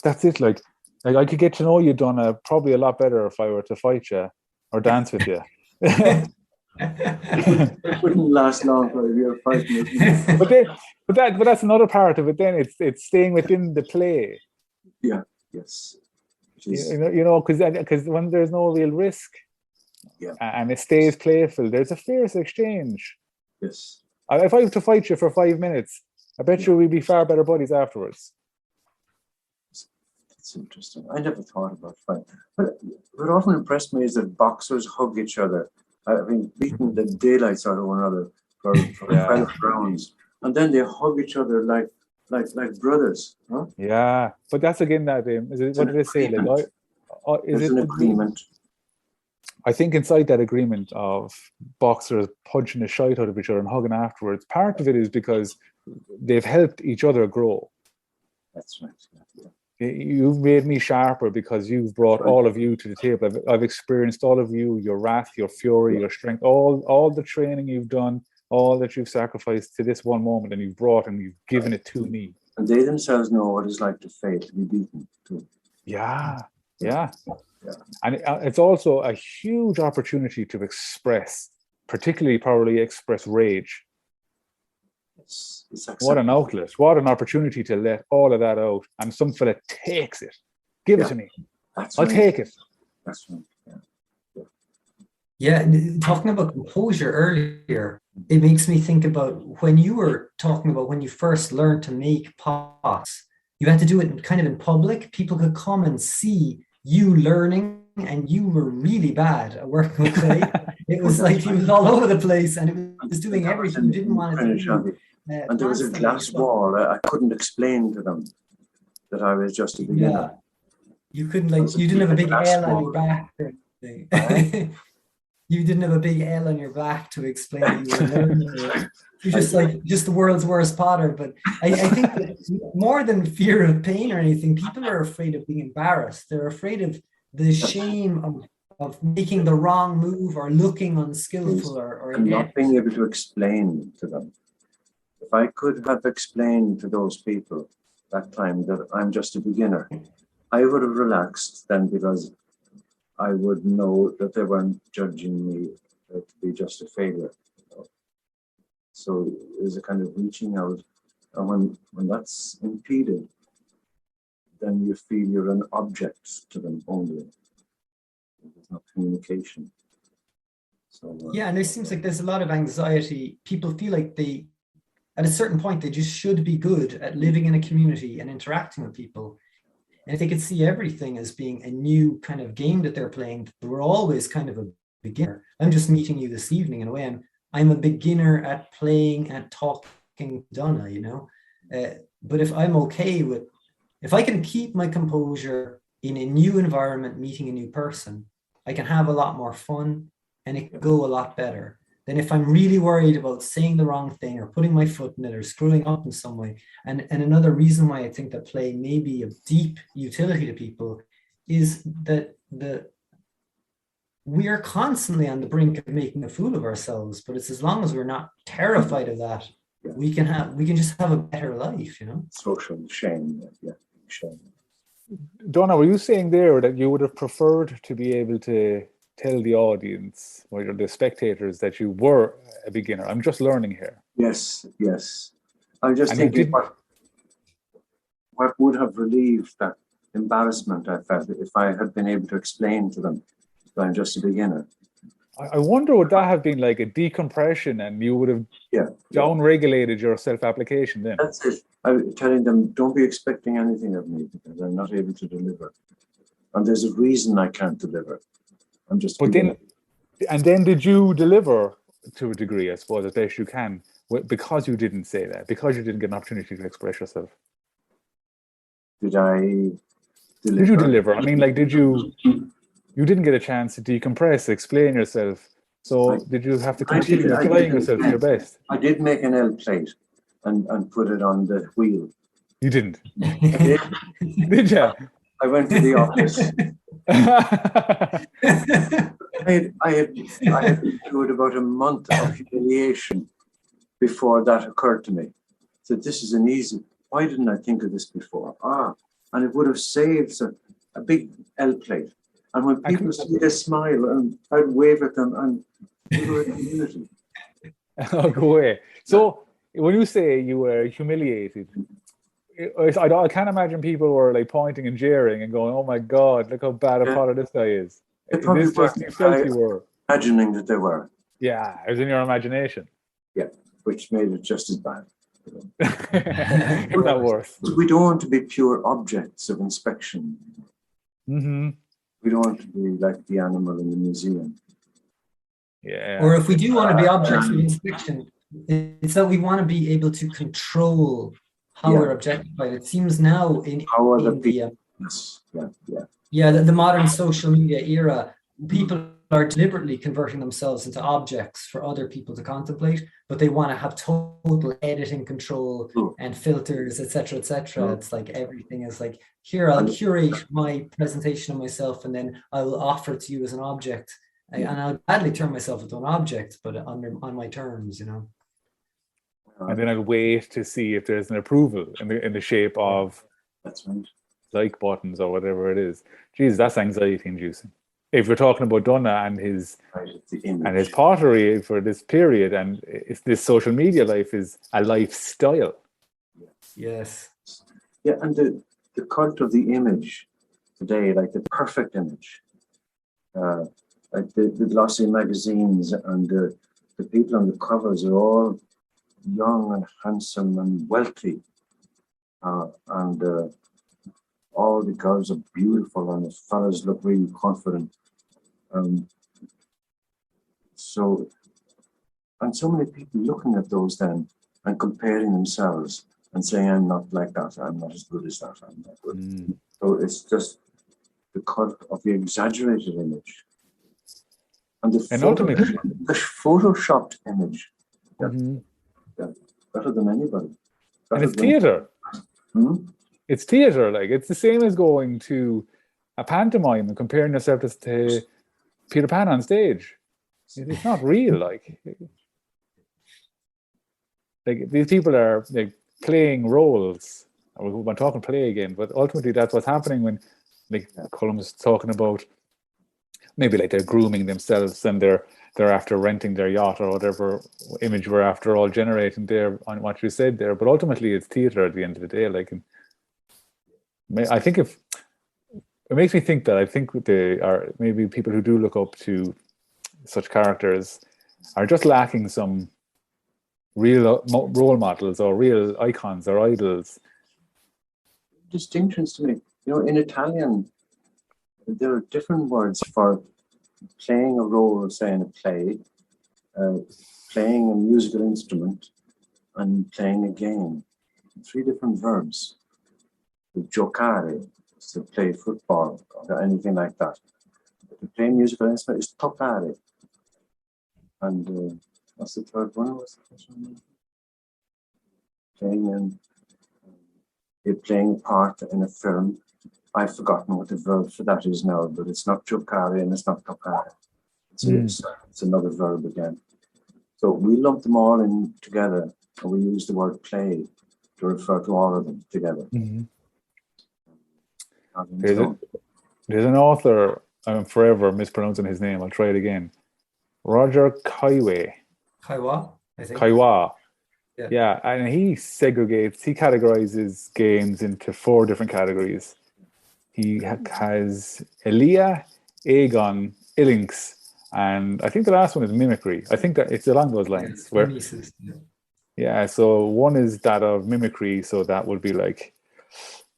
[SPEAKER 1] That's it. Like I could get to know you, Donagh, probably a lot better if I were to fight you or dance with you.
[SPEAKER 3] It wouldn't last long for a year, 5
[SPEAKER 1] but
[SPEAKER 3] minutes.
[SPEAKER 1] that's another part of it. Then it's staying within the play.
[SPEAKER 3] Yeah. Yes.
[SPEAKER 1] Because when there's no real risk, and it stays playful, there's a fierce exchange.
[SPEAKER 3] Yes.
[SPEAKER 1] If I were to fight you for 5 minutes, I bet you we'd be far better buddies afterwards.
[SPEAKER 3] That's interesting. I never thought about fight. But what often impressed me is that boxers hug each other. I've been beating the daylights out of one another for 12 rounds, and then they hug each other like brothers. Huh?
[SPEAKER 1] Yeah, but that's again that what did they say? Like,
[SPEAKER 3] There's an agreement.
[SPEAKER 1] I think inside that agreement of boxers punching the shite out of each other and hugging afterwards, part of it is because they've helped each other grow.
[SPEAKER 3] That's right. Yeah.
[SPEAKER 1] You've made me sharper because you've brought all of you to the table. I've experienced all of you, your wrath, your fury, your strength, all the training you've done, all that you've sacrificed to this one moment, and you've brought and you've given it to me.
[SPEAKER 3] And they themselves know what it's like to fail, to be beaten too.
[SPEAKER 1] Yeah. And it's also a huge opportunity to express, particularly probably express rage.
[SPEAKER 3] It's
[SPEAKER 1] what an outlet, what an opportunity to let all of that out. And some fella takes it. Give it to me. I'll take it.
[SPEAKER 3] That's right.
[SPEAKER 2] Yeah, talking about composure earlier, it makes me think about when you were talking about when you first learned to make pots, you had to do it kind of in public. People could come and see you learning, and you were really bad at working with clay. It was like you was all over the place, and it was doing everything you didn't want to do.
[SPEAKER 3] And there was a glass wall. I couldn't explain to them that I was just a beginner.
[SPEAKER 2] Yeah. You couldn't, like, you didn't have a big L on your back or anything. You didn't have a big L on your back to explain you were learning. You're just the world's worst potter. But I think that more than fear of pain or anything, people are afraid of being embarrassed. They're afraid of the shame of making the wrong move or looking unskillful or
[SPEAKER 3] and not being able to explain to them. If I could have explained to those people that time that I'm just a beginner, I would have relaxed then, because I would know that they weren't judging me to be just a failure. So there's a kind of reaching out, and when that's impeded, then you feel you're an object to them only. There's no communication. So
[SPEAKER 2] yeah, and it seems like there's a lot of anxiety. People feel like they, at a certain point, they just should be good at living in a community and interacting with people. And if they could see everything as being a new kind of game that they're playing, we're always kind of a beginner. I'm just meeting you this evening in a way. I'm a beginner at playing and talking Donagh, you know. But if I'm okay with, if I can keep my composure in a new environment, meeting a new person, I can have a lot more fun and it can go a lot better than if I'm really worried about saying the wrong thing or putting my foot in it or screwing up in some way. And another reason why I think that play may be of deep utility to people is that we are constantly on the brink of making a fool of ourselves, but it's as long as we're not terrified of that, we can just have a better life, you know.
[SPEAKER 3] Social shame, shame.
[SPEAKER 1] Donagh, were you saying there that you would have preferred to be able to tell the audience or the spectators that you were a beginner? I'm just learning here.
[SPEAKER 3] Yes. I'm just thinking what would have relieved that embarrassment I felt if I had been able to explain to them that I'm just a beginner.
[SPEAKER 1] I wonder would that have been like a decompression, and you would have down-regulated your self-application then?
[SPEAKER 3] That's it. I'm telling them, don't be expecting anything of me because I'm not able to deliver. And there's a reason I can't deliver. I'm just.
[SPEAKER 1] But then did you deliver to a degree, I suppose, as best you can, because you didn't say that, because you didn't get an opportunity to express yourself?
[SPEAKER 3] Did I deliver?
[SPEAKER 1] Did you deliver? I mean, like, did you? You didn't get a chance to decompress, explain yourself. So did you have to continue applying yourself to your best?
[SPEAKER 3] I did make an L plate and put it on the wheel.
[SPEAKER 1] You didn't?
[SPEAKER 3] I did.
[SPEAKER 1] Did you?
[SPEAKER 3] I went to the office. I had been through about a month of humiliation before that occurred to me. So this is an easy. Why didn't I think of this before? And it would have saved a big L plate. And when people see they smile, and I'd wave at them, and we were in unity.
[SPEAKER 1] Oh, go away. So when you say you were humiliated, I can't imagine people were like pointing and jeering and going, "Oh my God, look how bad a potter this guy is." This just you felt you were
[SPEAKER 3] imagining that they were.
[SPEAKER 1] Yeah, it was in your imagination.
[SPEAKER 3] Yeah, which made it just as bad.
[SPEAKER 1] Isn't that worse?
[SPEAKER 3] We don't want to be pure objects of inspection.
[SPEAKER 1] Mm-hmm.
[SPEAKER 3] We don't want to be like the animal in the museum.
[SPEAKER 1] Yeah.
[SPEAKER 2] Or if we do want to be objects of inspection, it's that we want to be able to control how we're objectified. It seems now in the modern social media era, people are deliberately converting themselves into objects for other people to contemplate, but they want to have total editing control and filters, etc., etc. It's like everything is like, here, I'll curate my presentation of myself, and then I will offer it to you as an object, and I'll gladly turn myself into an object, but on my terms, you know.
[SPEAKER 1] And then I'll wait to see if there's an approval in the shape of like buttons or whatever it is. Jeez, that's anxiety inducing. If we're talking about Donagh and his pottery for this period, and if this social media life is a lifestyle.
[SPEAKER 2] Yes.
[SPEAKER 3] Yeah, and the cult of the image today, like the perfect image, like the glossy magazines and the people on the covers are all young and handsome and wealthy, and all the girls are beautiful and the fellas look really confident. So many people looking at those then and comparing themselves and saying, I'm not like that, I'm not as good as that, I'm not good. So it's just the cult of the exaggerated image. And the photoshopped image. Better than anybody.
[SPEAKER 1] And it's theatre. It's theatre, like it's the same as going to a pantomime and comparing yourself to Peter Pan on stage. It's not real, like these people are like playing roles. We're talking play again, but ultimately that's what's happening when, like Colm was talking about, maybe like they're grooming themselves and they're after renting their yacht or whatever image we're after all generating there on what you said there. But ultimately it's theatre at the end of the day. Like, I think it makes me think that I think they are maybe people who do look up to such characters are just lacking some real role models or real icons or idols.
[SPEAKER 3] Distinctions to me. You know, in Italian, there are different words for playing a role, say in a play, playing a musical instrument, and playing a game. 3 different verbs. Giocare, to play football or anything like that. To play a musical instrument is toccare. And what's the third one? You're playing a part in a film. I've forgotten what the verb for that is now, but it's not giocare and it's not toccare. It's another verb again. So we lump them all in together, and we use the word play to refer to all of them together.
[SPEAKER 1] There's an author, I'm forever mispronouncing his name, I'll try it again. Roger Kaiwa, I think. Kaiwa. Yeah, and he categorizes games into 4 different categories. He has Elia, Aegon, Ilinx, And I think the last one is mimicry. I think that it's along those lines.
[SPEAKER 2] Yeah, mimesis, yeah.
[SPEAKER 1] Yeah, so one is that of mimicry. So that would be like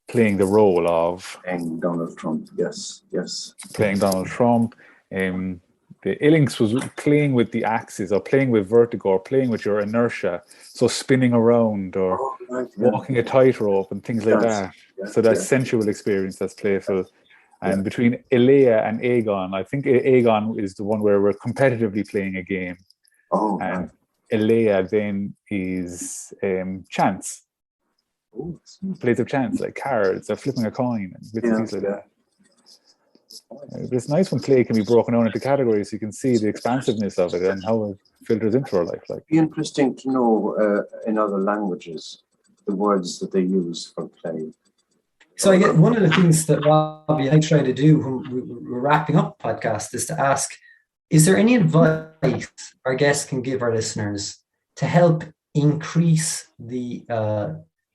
[SPEAKER 1] playing the role of
[SPEAKER 3] And Donald Trump, yes, yes.
[SPEAKER 1] playing Donald Trump. The Ilinx was playing with the axis, or playing with vertigo, or playing with your inertia. So spinning around, or
[SPEAKER 3] Oh, right, yeah.
[SPEAKER 1] walking a tightrope, and things like
[SPEAKER 3] Yes,
[SPEAKER 1] that.
[SPEAKER 3] yes,
[SPEAKER 1] So that's
[SPEAKER 3] yes.
[SPEAKER 1] sensual experience, that's playful. And
[SPEAKER 3] Yeah.
[SPEAKER 1] between Elea and Aegon, I think Aegon is the one where we're competitively playing a game.
[SPEAKER 3] Oh,
[SPEAKER 1] And
[SPEAKER 3] right.
[SPEAKER 1] Elea then is chance.
[SPEAKER 3] Oh,
[SPEAKER 1] Plays of chance, like cards or flipping a coin and bits and
[SPEAKER 3] yeah,
[SPEAKER 1] pieces like
[SPEAKER 3] yeah.
[SPEAKER 1] that. But it's nice when play can be broken down into categories, so you can see the expansiveness of it and how it filters into our life. Like,
[SPEAKER 3] It'd be interesting to know in other languages the words that they use for play.
[SPEAKER 2] So I get one of the things that Robbie I try to do when we're wrapping up the podcast is to ask, is there any advice our guests can give our listeners to help increase the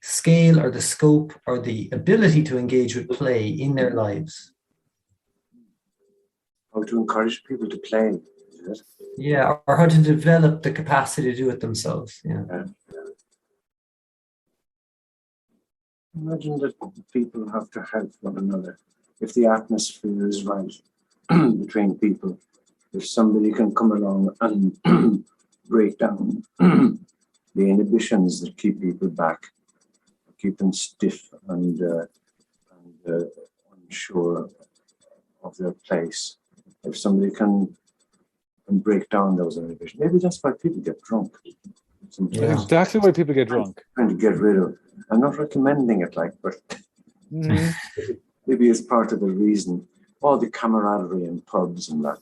[SPEAKER 2] scale or the scope or the ability to engage with play in their lives?
[SPEAKER 3] How to encourage people to play, is it?
[SPEAKER 2] Yeah, or how to develop the capacity to do it themselves. Yeah.
[SPEAKER 3] Imagine that people have to help one another. If the atmosphere is right between people, if somebody can come along and break down the inhibitions that keep people back, keep them stiff and unsure of their place. If somebody can break down those inhibitions, maybe that's why people get drunk.
[SPEAKER 2] Yeah.
[SPEAKER 1] that's exactly why people get drunk.
[SPEAKER 3] Trying to get rid of. I'm not recommending it, but
[SPEAKER 1] Mhm.
[SPEAKER 3] maybe it's part of the reason. All the camaraderie in pubs and that,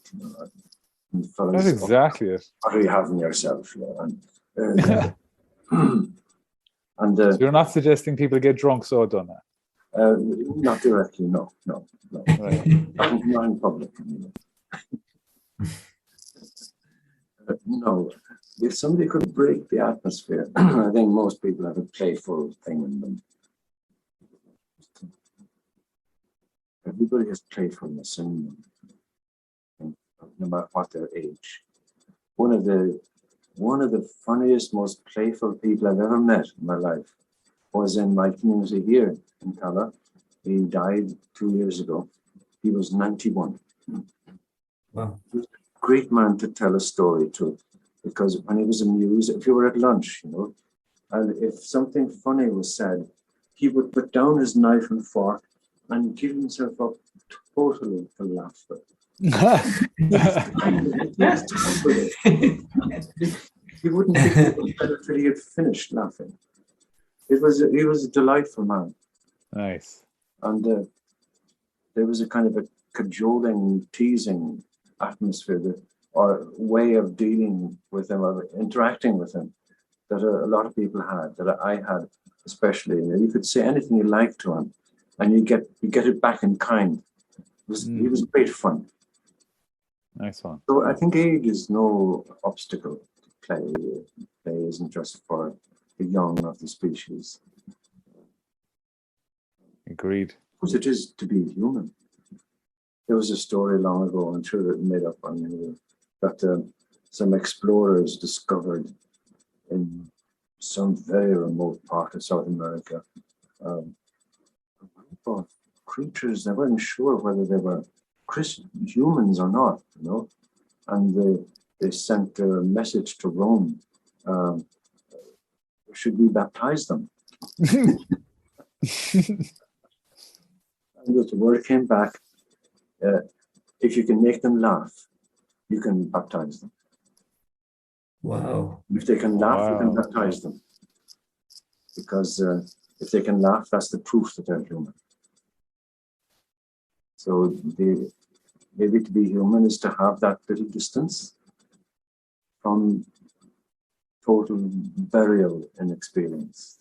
[SPEAKER 3] and fellas,
[SPEAKER 1] That's exactly it.
[SPEAKER 3] what are you having yourself? And
[SPEAKER 1] So you're not suggesting people get drunk, so done that.
[SPEAKER 3] not directly, no.
[SPEAKER 1] Right.
[SPEAKER 3] Not in public. No, if somebody could break the atmosphere, I think most people have a playful thing in them. Everybody has playfulness in them, no matter what their age. One of the funniest, most playful people I've ever met in my life was in my community here in Cala. He died 2 years ago. He was 91.
[SPEAKER 2] Wow.
[SPEAKER 3] He was a great man to tell a story to, because when he was amused, if you were at lunch, and if something funny was said, he would put down his knife and fork and give himself up totally to laughter. He wouldn't think it was better until he had finished laughing. He was a delightful man.
[SPEAKER 1] Nice.
[SPEAKER 3] And there was a kind of a cajoling, teasing atmosphere or way of dealing with him, or interacting with him, that a lot of people had, that I had especially. You could say anything you liked to him, and you get it back in kind. He was great fun.
[SPEAKER 1] Nice one.
[SPEAKER 3] So I think age is no obstacle to play. Play isn't just for the young of the species.
[SPEAKER 1] Agreed.
[SPEAKER 3] Of course, it is to be human. There was a story long ago, I'm sure it made up on you, that some explorers discovered in some very remote part of South America a group of creatures. They weren't sure whether they were humans or not, and they sent a message to Rome. Should we baptize them? And the word came back, if you can make them laugh, you can baptize them.
[SPEAKER 2] Wow.
[SPEAKER 3] If they can laugh, you can
[SPEAKER 1] Wow.
[SPEAKER 3] baptize them. Because if they can laugh, that's the proof that they're human. So maybe to be human is to have that little distance from total burial in experience.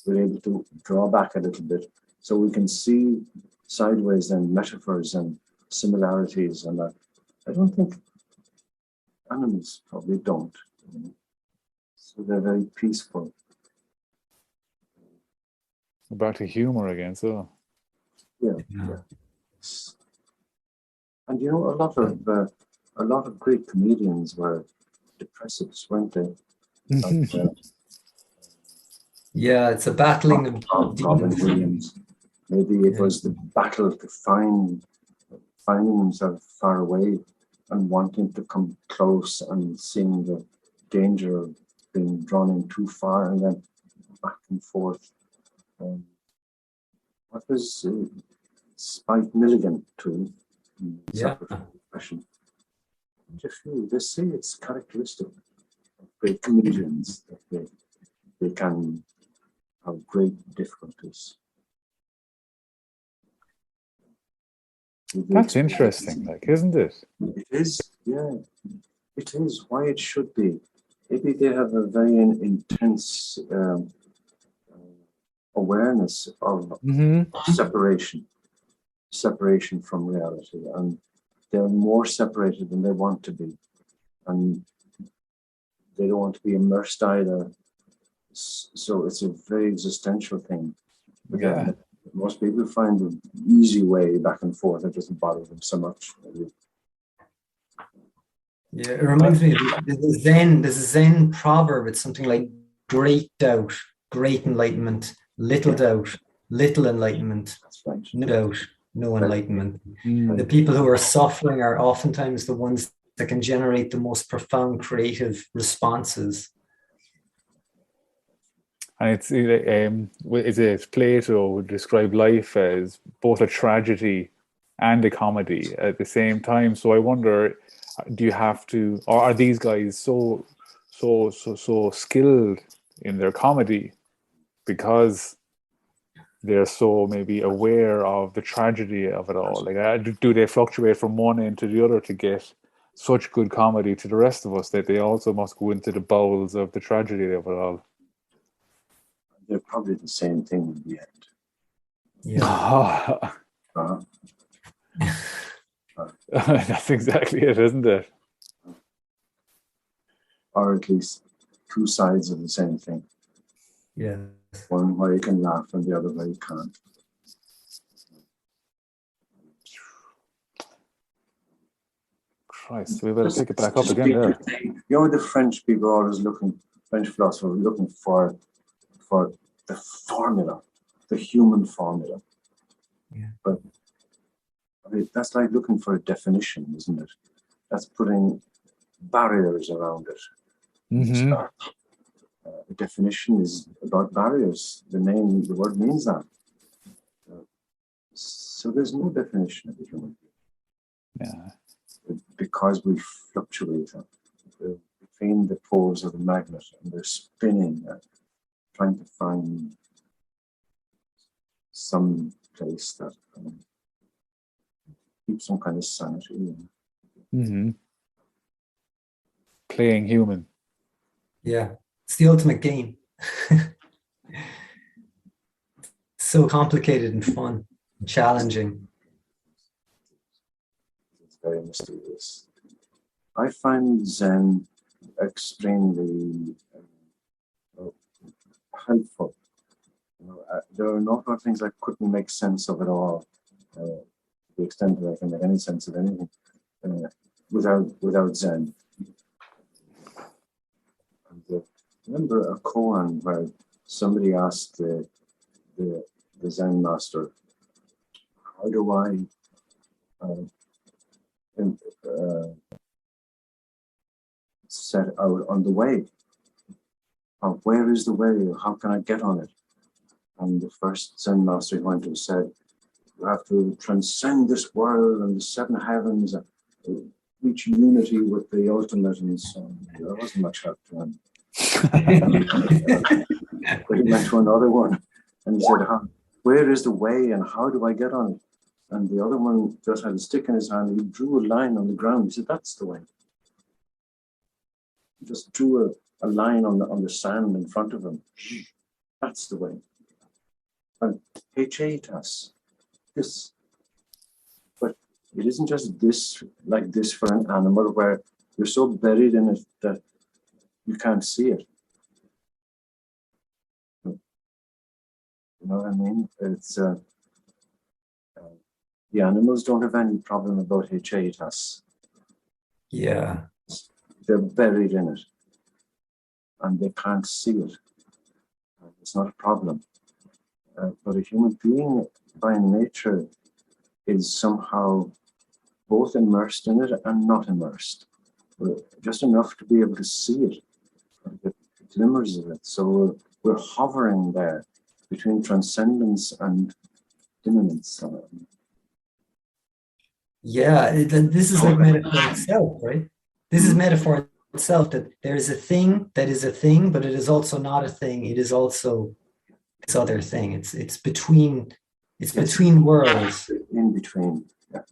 [SPEAKER 3] We're able to draw back a little bit so we can see sideways and metaphors and similarities and that. I don't think animals probably don't. So they're very peaceful.
[SPEAKER 1] Back to humor again. So
[SPEAKER 3] Yeah. And a lot of a lot of great comedians were depressives, weren't they? Like,
[SPEAKER 2] Yeah, it's a battling of
[SPEAKER 3] Robin
[SPEAKER 2] demons.
[SPEAKER 3] Williams. Maybe it was the battle to finding himself far away and wanting to come close and seeing the danger of being drawn in too far and then back and forth. What was Spike Milligan too?
[SPEAKER 2] Yeah.
[SPEAKER 3] Depression. They say it's characteristic of great comedians that they can have great difficulties.
[SPEAKER 1] That's interesting, like, isn't it?
[SPEAKER 3] It is, yeah. It is why it should be. Maybe they have a very intense awareness of separation from reality, and they're more separated than they want to be, and they don't want to be immersed either. So it's a very existential thing.
[SPEAKER 1] Yeah.
[SPEAKER 3] Most people find the easy way back and forth. It doesn't bother them so much.
[SPEAKER 2] Yeah, it reminds me of there's a Zen proverb. It's something like great doubt, great enlightenment, little doubt, little enlightenment,
[SPEAKER 3] That's right.
[SPEAKER 2] no doubt, no enlightenment.
[SPEAKER 1] Mm.
[SPEAKER 2] The people who are suffering are oftentimes the ones that can generate the most profound creative responses.
[SPEAKER 1] And it's Plato would describe life as both a tragedy and a comedy at the same time. So I wonder, do you have to, or are these guys so skilled in their comedy because they're so maybe aware of the tragedy of it all? Like, do they fluctuate from one end to the other to get such good comedy to the rest of us that they also must go into the bowels of the tragedy of it all?
[SPEAKER 3] They're probably the same thing in the end.
[SPEAKER 2] Yeah.
[SPEAKER 1] That's exactly it, isn't it?
[SPEAKER 3] Or at least two sides of the same thing.
[SPEAKER 2] Yeah.
[SPEAKER 3] One where you can laugh and the other where you can't.
[SPEAKER 1] Christ, we better pick it back up again there.
[SPEAKER 3] You know, the French people are always French philosophers are looking for the formula, the human formula.
[SPEAKER 2] Yeah.
[SPEAKER 3] But I mean, that's like looking for a definition, isn't it? That's putting barriers around it.
[SPEAKER 1] Mm-hmm.
[SPEAKER 3] A definition is about barriers. The word means that. So there's no definition of the human being.
[SPEAKER 1] Yeah.
[SPEAKER 3] Because we fluctuate between the poles of the magnet and they're spinning, trying to find some place that keeps some kind of sanity.
[SPEAKER 1] Mm-hmm. Playing human.
[SPEAKER 2] Yeah. It's the ultimate game. So complicated and fun and challenging.
[SPEAKER 3] It's very mysterious. I find Zen extremely helpful. There are an awful lot of things I couldn't make sense of at all, to the extent that I can make any sense of anything without Zen. And, remember a koan where somebody asked the Zen master, how do I set out on the way? Where is the way? How can I get on it? And the first Zen master he went to said, you have to transcend this world and the seven heavens and reach unity with the ultimate, and so on. There wasn't much help to him. But he went to another one and he said, where is the way and how do I get on it? And the other one just had a stick in his hand. He drew a line on the ground. He said, that's the way. He just drew a line on the sand in front of him. That's the way. And H-A-T-A-S, this. But it isn't just this, like this for an animal where you're so buried in it that you can't see it. You know what I mean? It's the animals don't have any problem about H-A-T-A-S.
[SPEAKER 2] Yeah.
[SPEAKER 3] They're buried in it, and they can't see it. It's not a problem. But a human being by nature is somehow both immersed in it and not immersed. Just enough to be able to see it, get glimmers of it. So we're hovering there between transcendence and immanence.
[SPEAKER 2] Yeah, this is like metaphor itself, right? This is metaphor itself, that there is a thing that is a thing, but it is also not a thing. It is also this other thing. It's between worlds.
[SPEAKER 3] In between. Yeah.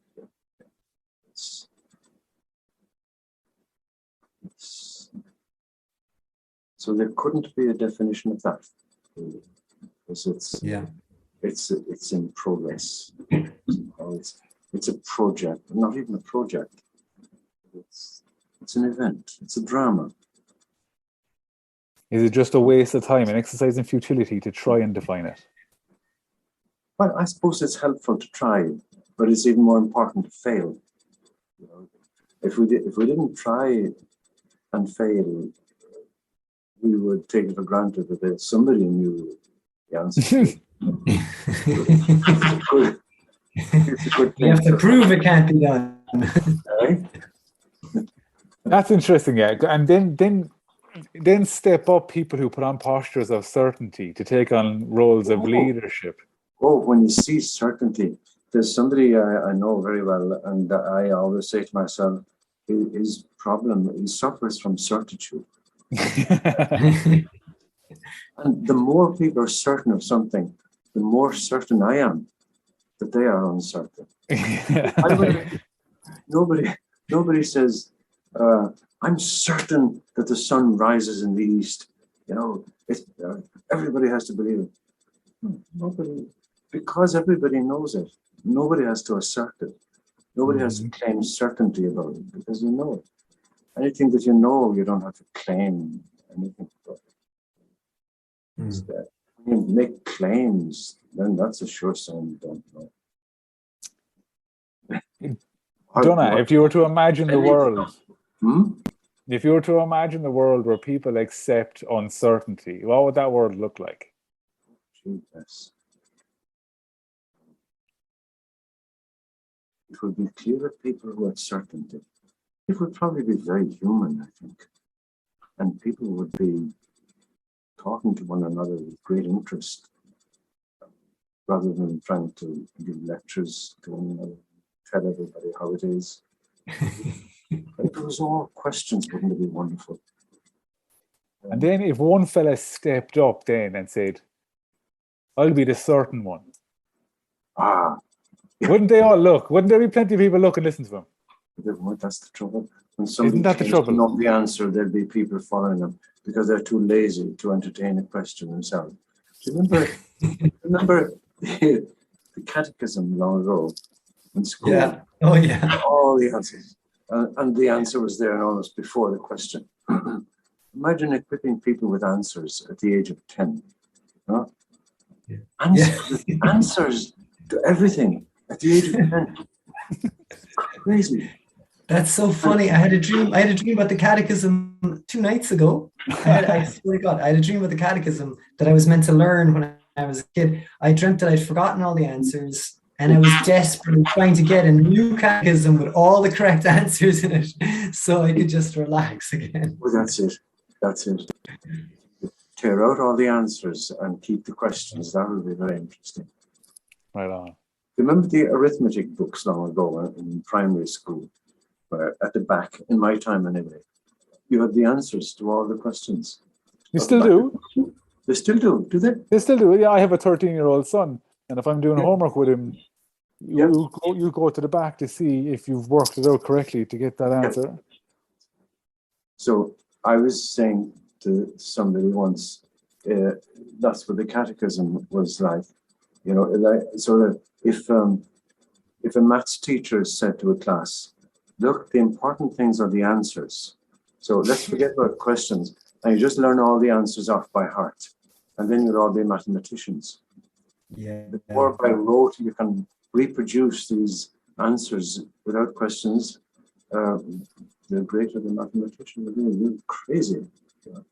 [SPEAKER 3] So there couldn't be a definition of that, because it's in progress. It's a project, not even a project. It's an event. It's a drama.
[SPEAKER 1] Is it just a waste of time, an exercise in futility to try and define it?
[SPEAKER 3] Well, I suppose it's helpful to try, but it's even more important to fail. You know, if we didn't try and fail, we would take it for granted that somebody knew the answer. It's a good thing.
[SPEAKER 2] You have to prove it can't be done.
[SPEAKER 3] Right?
[SPEAKER 1] That's interesting, yeah. And then step up people who put on postures of certainty to take on roles of leadership.
[SPEAKER 3] Oh, when you see certainty, there's somebody I know very well, and I always say to myself, his problem, he suffers from certitude. And the more people are certain of something, the more certain I am that they are uncertain. Nobody says, I'm certain that the sun rises in the east. You know, everybody has to believe it. Nobody, because everybody knows it. Nobody has to assert it. Nobody has to claim certainty about it, because you know it. Anything that you know, you don't have to claim anything about it. Instead, when you make claims, then that's a sure sign you don't know.
[SPEAKER 1] Donagh, if you were to imagine the world, if you were to imagine the world where people accept uncertainty, what would that world look like?
[SPEAKER 3] Jesus. It would be clear that people who had certainty. It would probably be very human, I think. And people would be talking to one another with great interest, rather than trying to give lectures to one another, tell everybody how it is. If it was all questions, wouldn't it be wonderful?
[SPEAKER 1] And then if one fella stepped up then and said, I'll be the certain one. Wouldn't they all look? Wouldn't there be plenty of people look and listen to them?
[SPEAKER 3] That's the trouble. When somebody
[SPEAKER 1] Isn't that the trouble?
[SPEAKER 3] know the answer, there'll be people following them because they're too lazy to entertain a question themselves. Do you remember the catechism long ago in school?
[SPEAKER 2] Yeah. Oh, yeah.
[SPEAKER 3] All the answers. And the answer was there almost before the question. Imagine equipping people with answers at the age of 10. Huh? Yeah. Answers to everything at the age of 10. Crazy.
[SPEAKER 2] That's so funny. I had a dream about the catechism 2 nights ago. I swear to God, I had a dream about the catechism that I was meant to learn when I was a kid. I dreamt that I'd forgotten all the answers, and I was desperately trying to get a new catechism with all the correct answers in it so I could just relax again.
[SPEAKER 3] Well, that's it. That's it. Tear out all the answers and keep the questions. That would be very interesting.
[SPEAKER 1] Right on.
[SPEAKER 3] Remember the arithmetic books long ago in primary school? At the back, in my time anyway, you had the answers to all the questions.
[SPEAKER 1] You still do?
[SPEAKER 3] They still do they?
[SPEAKER 1] They still do, yeah. I have a 13-year-old son, and if I'm doing homework with him, you go to the back to see if you've worked it out correctly to get that answer.
[SPEAKER 3] So I was saying to somebody once, that's what the catechism was like. You know, so that if a maths teacher said to a class, look, the important things are the answers. So let's forget about questions, and you just learn all the answers off by heart, and then you'll all be mathematicians.
[SPEAKER 2] Yeah.
[SPEAKER 3] The more by rote you can reproduce these answers without questions, they're greater than mathematicians. They're crazy. You know?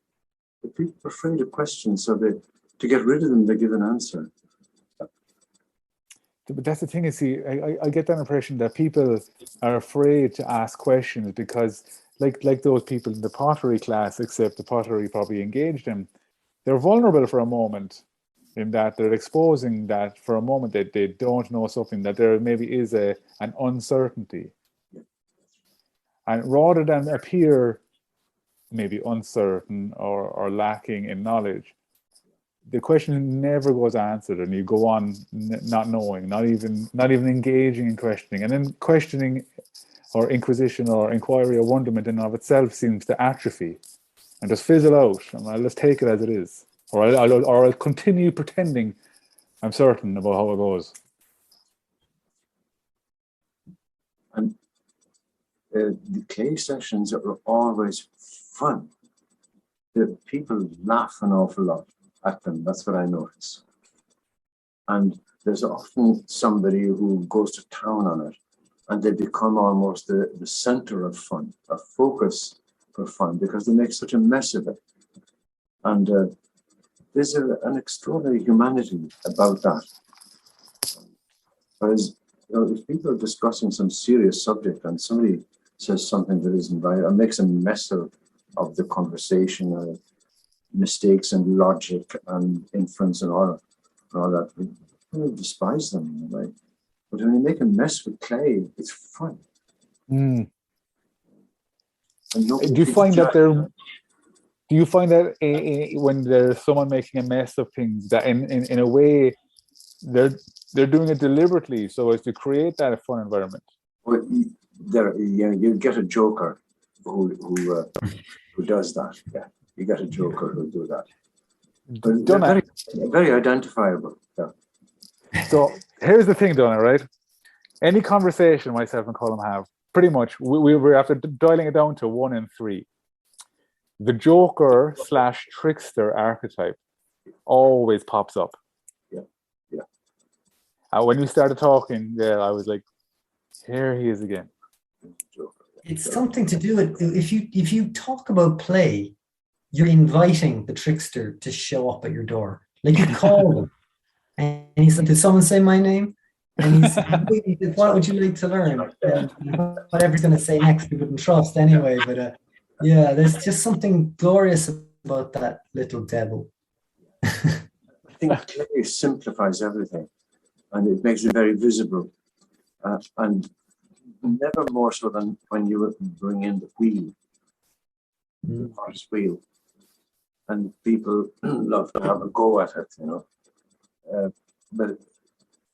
[SPEAKER 3] The people are afraid of questions, so to get rid of them, they give an answer.
[SPEAKER 1] But that's the thing, you see, I get that impression that people are afraid to ask questions because, like those people in the pottery class, except the pottery probably engaged them, they're vulnerable for a moment in that they're exposing that for a moment that they don't know something, that there maybe is an uncertainty. And rather than appear maybe uncertain or lacking in knowledge, the question never goes answered, and you go on not knowing, not even engaging in questioning, and then questioning or inquisition or inquiry or wonderment in and of itself seems to atrophy and just fizzle out. And I'll just take it as it is, or I'll continue pretending I'm certain about how it goes.
[SPEAKER 3] And the clay sessions are always fun. The people laugh an awful lot at them. That's what I notice. And there's often somebody who goes to town on it, and they become almost the center of fun, a focus for fun, because they make such a mess of it. And there's an extraordinary humanity about that. Whereas, you know, if people are discussing some serious subject and somebody says something that isn't right or makes a mess of the conversation, or mistakes in logic and inference and all that, we despise them in a way. But when you make a mess with clay, it's fun.
[SPEAKER 1] Mm. Do you find that when there's someone making a mess of things, that in a way they're doing it deliberately so as to create that fun environment?
[SPEAKER 3] Well, you get a joker who does that. Yeah, you get a joker who'll do that. But they're very, very identifiable. Yeah.
[SPEAKER 1] So here's the thing, Donagh, right? Any conversation myself and Colm have, pretty much, we're after dialing it down to 1 in 3. The joker / trickster archetype always pops up.
[SPEAKER 3] Yeah, yeah.
[SPEAKER 1] When you started talking there, I was like, here he is again.
[SPEAKER 2] It's something to do with, if you talk about play, you're inviting the trickster to show up at your door. Like, you call him, and he's like, did someone say my name? And he said, what would you like to learn? Whatever he's going to say next, we wouldn't trust anyway. But yeah, there's just something glorious about that little devil.
[SPEAKER 3] I think clay simplifies everything, and it makes it very visible. And never more so than when you bring in the wheel, the potter's wheel. And people love to have a go at it, you know. But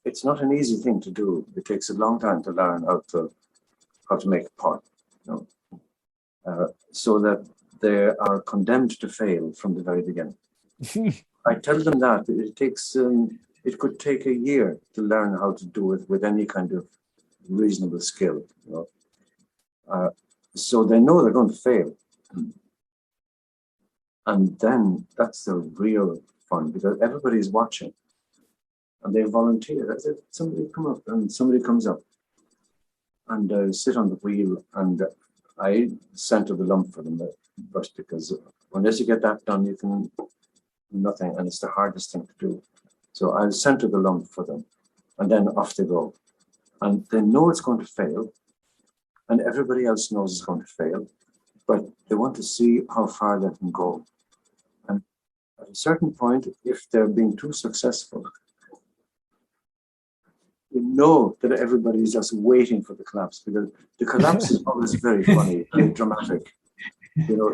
[SPEAKER 3] it's not an easy thing to do. It takes a long time to learn how to make a pot, you know, so that they are condemned to fail from the very beginning. I tell them that it takes it could take a year to learn how to do it with any kind of reasonable skill, you know. So they know they're going to fail. And then that's the real fun, because everybody's watching and they volunteer. Somebody come up, and somebody comes up and sit on the wheel, and I center the lump for them first, because unless you get that done, you can do nothing, and it's the hardest thing to do. So I'll center the lump for them, and then off they go. And they know it's going to fail, and everybody else knows it's going to fail, but they want to see how far they can go. And at a certain point, if they're being too successful, you know that everybody is just waiting for the collapse, because the collapse is always very funny, very dramatic. You know,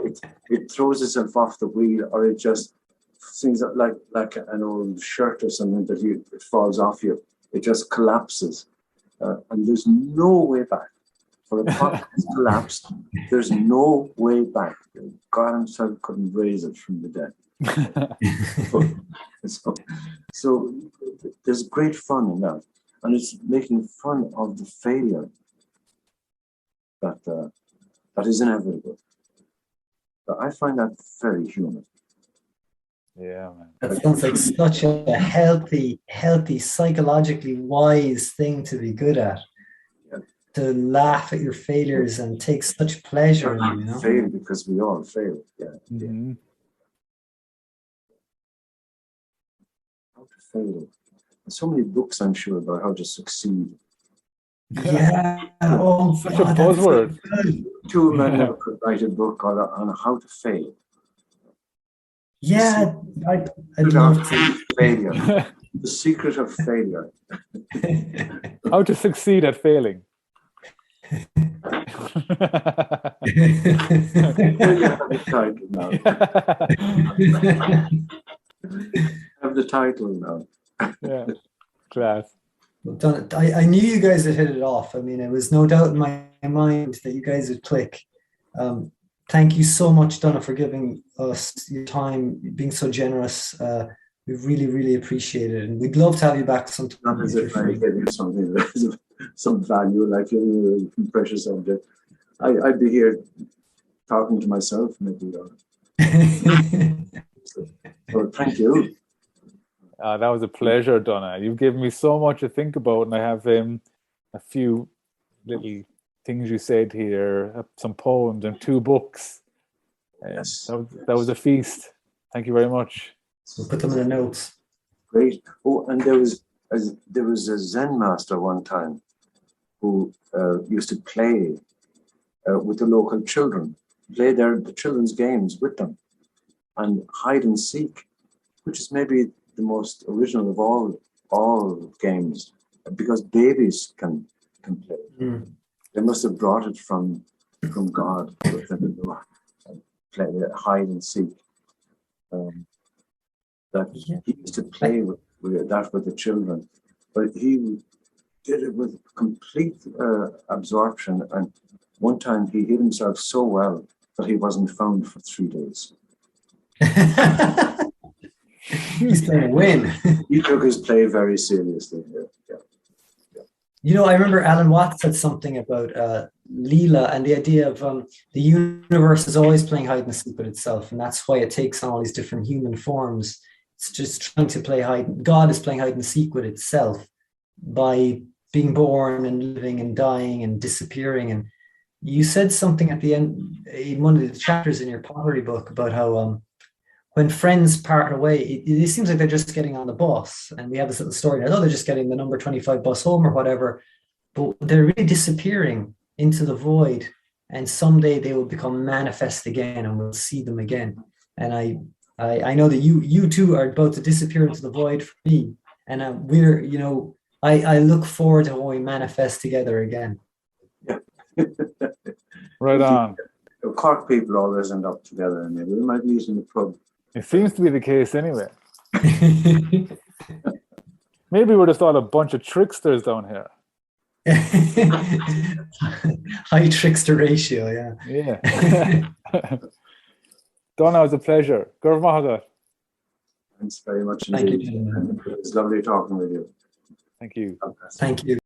[SPEAKER 3] it throws itself off the wheel, or it just seems like an old shirt or something that it falls off you. It just collapses, and there's no way back. For a pot that's collapsed, there's no way back. God himself couldn't raise it from the dead. So there's great fun in that, and it's making fun of the failure that is inevitable. But I find that very human.
[SPEAKER 1] Yeah, man.
[SPEAKER 2] That sounds like such a healthy, psychologically wise thing to be good at. to laugh at your failures and take such pleasure in them, you know?
[SPEAKER 3] Fail because we all fail. Yeah.
[SPEAKER 1] Mm-hmm.
[SPEAKER 3] How to fail. There's so many books, I'm sure, about how to succeed.
[SPEAKER 2] Yeah. Oh,
[SPEAKER 1] Such
[SPEAKER 2] God,
[SPEAKER 1] a
[SPEAKER 2] that's so
[SPEAKER 1] buzzword.
[SPEAKER 2] good.
[SPEAKER 3] Two men could write a book on how to fail.
[SPEAKER 2] Yeah, I'd
[SPEAKER 3] Without
[SPEAKER 2] love to.
[SPEAKER 3] failure. The secret of failure.
[SPEAKER 1] How to succeed at failing.
[SPEAKER 3] Well, you have the title now. Have the title now.
[SPEAKER 1] Yeah, class.
[SPEAKER 2] I knew you guys had hit it off. I mean, it was no doubt in my mind that you guys would click. Thank you so much, Donagh, for giving us your time, being so generous. We really, really appreciate it. And we'd love to have you back sometime.
[SPEAKER 3] Not as if I gave you something that has some value, like a precious subject. I'd be here talking to myself, maybe. So thank you.
[SPEAKER 1] That was a pleasure, Donagh. You've given me so much to think about, and I have a few little things you said here, some poems and 2 books.
[SPEAKER 3] Yes.
[SPEAKER 1] That was a feast. Thank you very much.
[SPEAKER 2] We'll put them in the notes.
[SPEAKER 3] Great. Oh, and there was a Zen master one time who used to play with the local children, play the children's games with them, and hide and seek, which is maybe the most original of all games, because babies can play.
[SPEAKER 2] Mm.
[SPEAKER 3] They must have brought it from God with them to play hide and seek. That he used to play with the children, but he did it with complete absorption. And one time he hid himself so well that he wasn't found for 3 days.
[SPEAKER 2] He's going to win.
[SPEAKER 3] He took his play very seriously. Yeah.
[SPEAKER 2] You know, I remember Alan Watts said something about Leela and the idea of the universe is always playing hide and seek with itself, and that's why it takes on all these different human forms. It's just trying to play God is playing hide and seek with itself by being born and living and dying and disappearing. And you said something at the end in one of the chapters in your Pottery book about how when friends part away, it seems like they're just getting on the bus. And we have this little story that, they're just getting the number 25 bus home or whatever, but they're really disappearing into the void. And someday they will become manifest again and we'll see them again. And I know that you two are about to disappear into the void for me. And I look forward to when we manifest together again.
[SPEAKER 3] Yeah.
[SPEAKER 1] Right on.
[SPEAKER 3] Cork people always end up together, and we might meet in the pub.
[SPEAKER 1] It seems to be the case anyway. Maybe we're just all a bunch of tricksters down here.
[SPEAKER 2] High trickster ratio, yeah.
[SPEAKER 1] Yeah. Donagh, it was a pleasure. Gurv Mahagat.
[SPEAKER 3] Thanks very much
[SPEAKER 2] Thank
[SPEAKER 3] indeed.
[SPEAKER 2] you.
[SPEAKER 3] It was lovely talking with you.
[SPEAKER 1] Thank you.
[SPEAKER 2] Thank you.